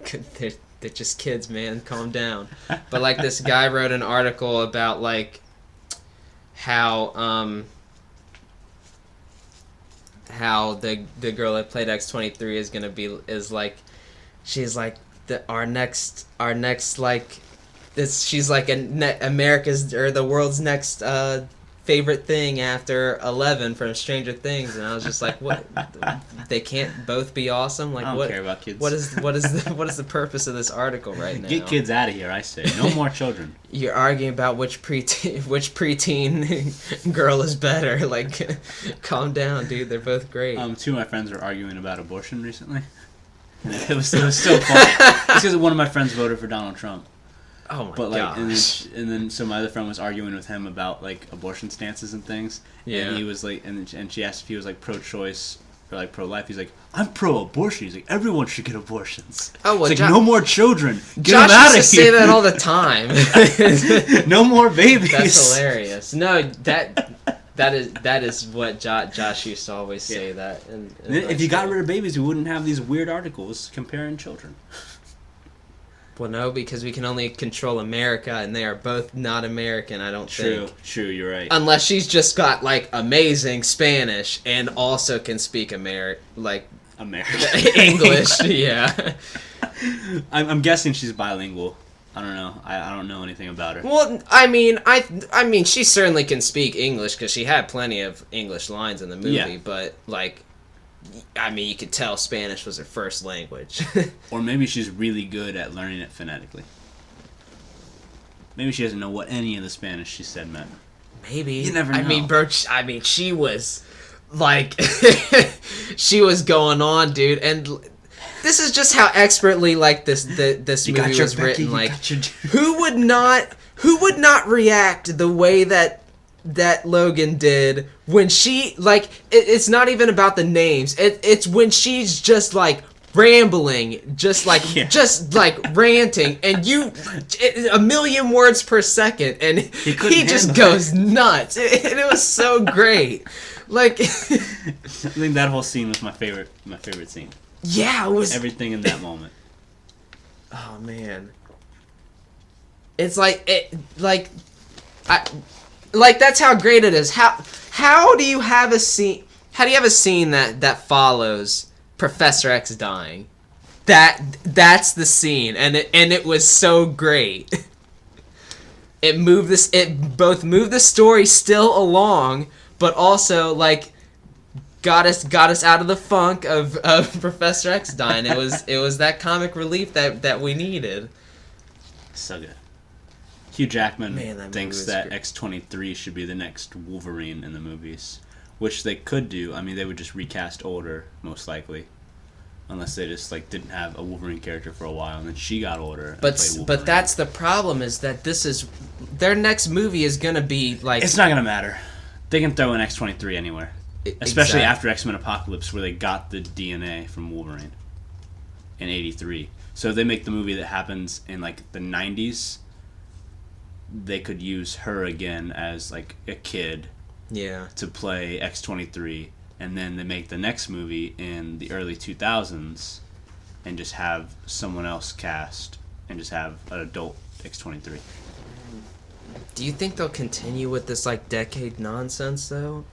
they're just kids, man. Calm down. But like this guy wrote an article about like how the girl that played X-23 is gonna be she's like our next like this, she's like America's or the world's next favorite thing after 11 from Stranger Things, and I was just like, what? They can't both be awesome? Like, I don't what? care about kids. What is the purpose of this article right now? Get kids out of here, I say. No more children. You're arguing about which preteen girl is better. Like, calm down, dude. They're both great. Two of my friends were arguing about abortion recently. And it was so funny. It's because one of my friends voted for Donald Trump. Oh my But like, gosh. and then so my other friend was arguing with him about like abortion stances and things. Yeah. And he was like, and she asked if he was like pro-choice or like pro-life. He's like, I'm pro-abortion. He's like, everyone should get abortions. Oh, well, it's like, no more children. Get Josh them out of used to here. say that all the time. No more babies. That's hilarious. No, that is what Josh used to always say that. If you got rid of babies, we wouldn't have these weird articles comparing children. Well, no, because we can only control America, and they are both not American, I don't think. True, you're right. Unless she's just got, like, amazing Spanish and also can speak American. English, yeah. I'm guessing she's bilingual. I don't know. I don't know anything about her. Well, I mean, she certainly can speak English, because she had plenty of English lines in the movie, Yeah. but, like, I mean, you could tell Spanish was her first language. Or maybe she's really good at learning it phonetically. Maybe she doesn't know what any of the Spanish she said meant. Maybe. You never I know. mean, bro, she was, like, she was going on, dude, and this is just how expertly, like, this movie was written. Like, who would not react the way that Logan did when she, like, it's not even about the names. It's when she's just, like, rambling, just like ranting, and a million words per second, and he just goes nuts, and it was so great. Like, I think that whole scene was my favorite scene. Yeah, it was everything in that moment. Oh man, it's like that's how great it is. How do you have a scene? How do you have a scene that follows Professor X dying? That's the scene, and it was so great. It both moved the story still along, but also like got us out of the funk of Professor X dying. It was that comic relief that we needed. So good. Hugh Jackman Man, thinks that X-23 should be the next Wolverine in the movies, which they could do. I mean, they would just recast older, most likely, unless they just like didn't have a Wolverine character for a while, and then she got older. And played Wolverine. But that's the problem, is that this is their next movie is gonna be like, it's not gonna matter. They can throw an X-23 anywhere, especially exactly. after X-Men Apocalypse, where they got the DNA from Wolverine in '83. So if they make the movie that happens in like the '90s, they could use her again as like a kid, yeah, to play X-23, and then they make the next movie in the early 2000s and just have someone else cast and just have an adult X-23. Do you think they'll continue with this like decade nonsense though?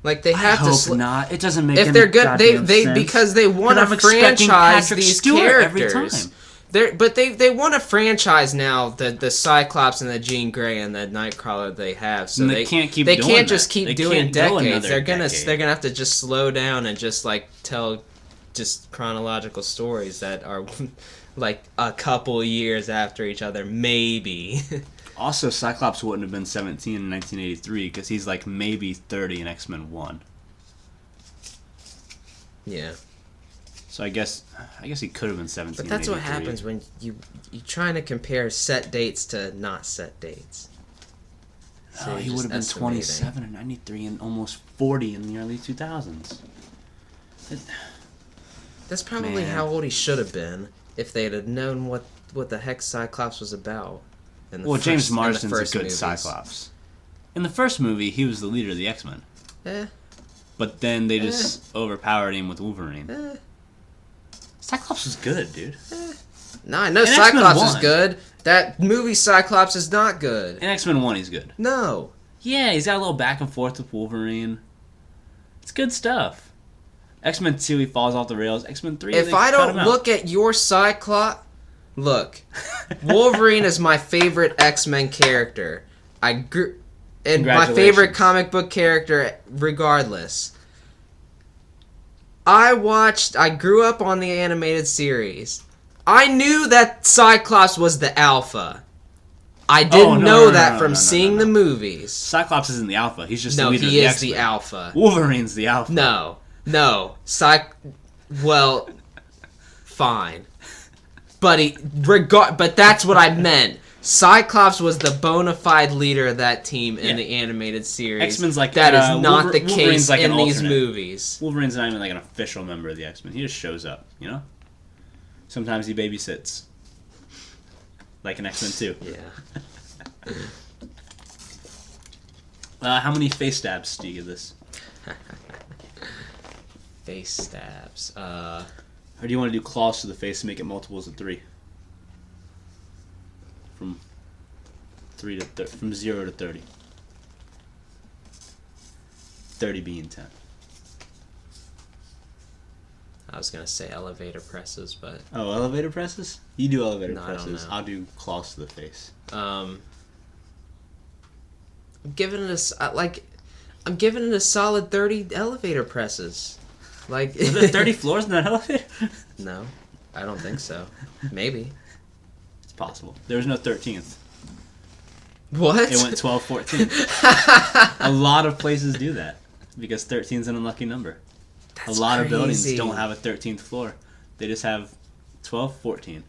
Like they have to. I hope not. It doesn't make if any they're good, goddamn they sense. because they want to franchise these characters. But they want to franchise now the Cyclops and the Jean Grey and the Nightcrawler they have. So and they can't keep. They doing can't that. just keep they doing decades. They're gonna have to just slow down and just like tell just chronological stories that are like a couple years after each other, maybe. Also, Cyclops wouldn't have been 17 in 1983 because he's like maybe 30 in X-Men 1. Yeah. So I guess he could have been 17. But that's what happens when you're trying to compare set dates to not set dates. So he would have been 27 in '93 and almost 40 in the early 2000s. That's probably Man. how old he should have been if they'd have known what the heck Cyclops was about. James Marsden's a good movies. Cyclops. In the first movie, he was the leader of the X-Men. But then they just overpowered him with Wolverine. Cyclops was good, dude. No, I know And Cyclops X-Men is won. good. That movie Cyclops is not good. In X-Men 1, he's good. No. Yeah, he's got a little back and forth with Wolverine. It's good stuff. X-Men 2, he falls off the rails. X-Men 3, If they I cut him don't out. look at your Cyclops... Look, Wolverine is my favorite X-Men character. And my favorite Congratulations. comic book character, regardless. I grew up on the animated series. I knew that Cyclops was the alpha. I didn't know that from seeing the movies. Cyclops isn't the alpha. He's just No, the leader of he the is X-Men. the alpha. Wolverine's the alpha. No. Well, fine. But that's what I meant. Cyclops was the bona fide leader of that team in the animated series. X-Men's like that is not the Wolverine's case like in an these alternate. movies. Wolverine's not even like an official member of the X-Men. He just shows up, you know? Sometimes he babysits. Like in X-Men 2. Yeah. How many face stabs do you give this? Face stabs. Or do you want to do claws to the face and make it multiples of 3? From 0 to 30. 30 being 10. I was gonna say elevator presses, but Oh, elevator presses? You do elevator No, I don't presses. know. I'll do claws to the face. I'm giving it a solid 30 elevator presses. Like Are there 30 floors in that elevator? No, I don't think so. Maybe. It's possible. There was no 13th. What? It went 12, 14. A lot of places do that because 13 is an unlucky number. That's a lot of buildings crazy. don't have a 13th floor. They just have 12, 14.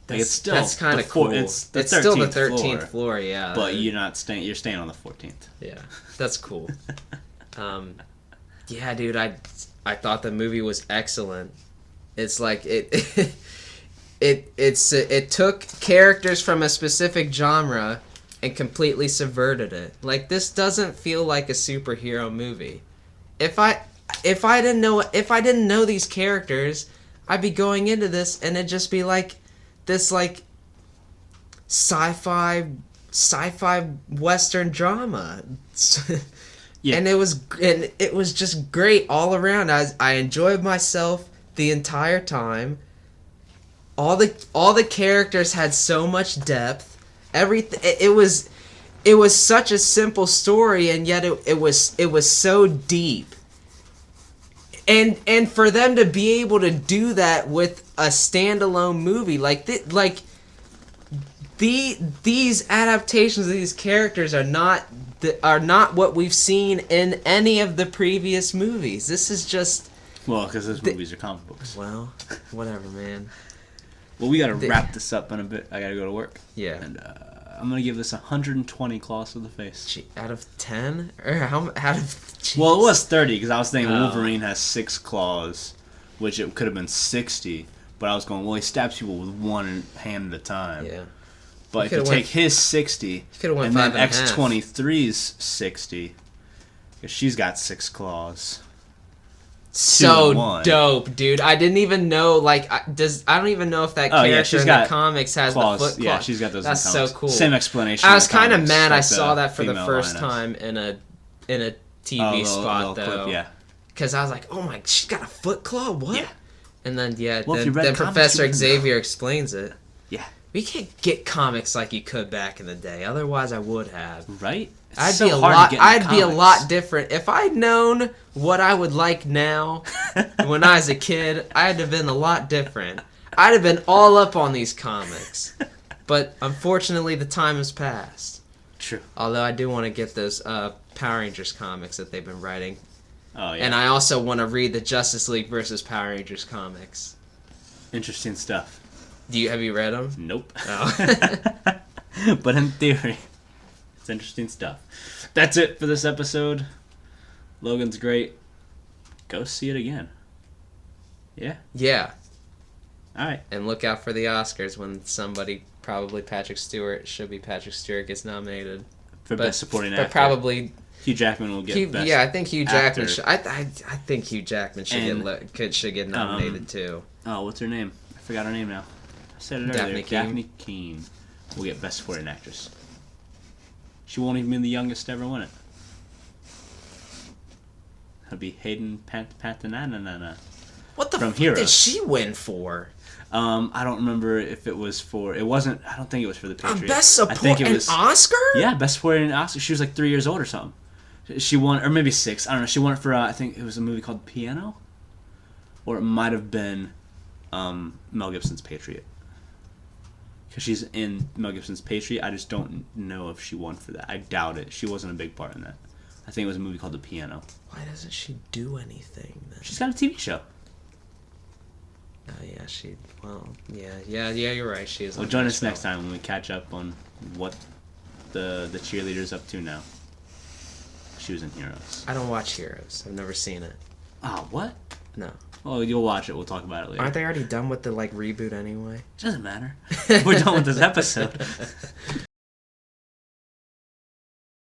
Like it's still That's kind of the cool. It's the still the 13th 13th floor, yeah. But you're staying on the 14th. Yeah, that's cool. Yeah, dude, I thought the movie was excellent. It's like it took characters from a specific genre and completely subverted it. Like, this doesn't feel like a superhero movie. If I didn't know these characters, I'd be going into this and it'd just be like this like sci-fi western drama. Yeah. And it was just great all around. I enjoyed myself the entire time. All the characters had so much depth. Everything it was such a simple story, and yet it was so deep. And for them to be able to do that with a standalone movie these adaptations of these characters are not what we've seen in any of the previous movies. This is just Well, because those movies are comic books. well, whatever, man. Well, we got to wrap this up in a bit. I got to go to work. Yeah. And I'm going to give this 120 claws to the face. Out of 10? Or how out of jeez. Well, it was 30 because I was thinking Oh. Wolverine has 6 claws, which it could have been 60. But I was going, well, he stabs people with one hand at a time. Yeah. But if you take his 60 could've went and then 5.5. X-23's 60, because she's got 6 claws. So 2-1. dope, dude. I didn't even know, I don't even know if that Oh, yeah, character she's in got the comics has claws. the foot claw. Yeah, she's got those. That's in the comics. so cool. Same explanation. I was kind of mad I like saw that for the female first lioness. time in a TV little spot, clip, though. yeah. Because I was like, oh my, she's got a foot claw? What? Yeah. And then, Well, if you read then comics, Professor you would know. Xavier explains it. Yeah. We can't get comics like you could back in the day. Otherwise, I would have. Right? It's I'd so be a hard to lot. get into I'd be a comics. lot different if I'd known what I would like now. When I was a kid, I'd have been a lot different. I'd have been all up on these comics, but unfortunately, the time has passed. True. Although I do want to get those Power Rangers comics that they've been writing, Oh, yeah. and I also want to read the Justice League versus Power Rangers comics. Interesting stuff. Have you read them? Nope. Oh. But in theory, it's interesting stuff. That's it for this episode. Logan's great. Go see it again. Yeah. Yeah. All right. And look out for the Oscars when somebody, probably Patrick Stewart, gets nominated. For Best Supporting But Actor. probably Hugh Jackman will get Best I think Hugh Jackman Actor. should. I think Hugh Jackman should get nominated too. Oh, what's her name? I forgot her name now. I said it Daphne earlier. Keane. Daphne Keane will get Best Supporting Actress. She won't even be the youngest to ever win it. It'll be Hayden Panettiere. What the From fuck Heroes. did she win for? I don't remember if it was for. It wasn't. I don't think it was for the Patriot. Best I think it was. Oscar? Yeah, Best Supporting Oscar. She was like 3 years old or something. She won, or maybe 6. I don't know. She won it for. I think it was a movie called Piano, or it might have been Mel Gibson's Patriot. Because she's in Mel Gibson's Patriot. I just don't know if she won for that. I doubt it. She wasn't a big part in that. I think it was a movie called The Piano. Why doesn't she do anything then? She's got a TV show. Oh yeah, you're right. She is. Well, join us next time when we catch up on what the cheerleader's up to now. She was in Heroes. I don't watch Heroes. I've never seen it. Oh, what? No. Well, you'll watch it. We'll talk about it later. Aren't they already done with the reboot anyway? It doesn't matter. We're done with this episode.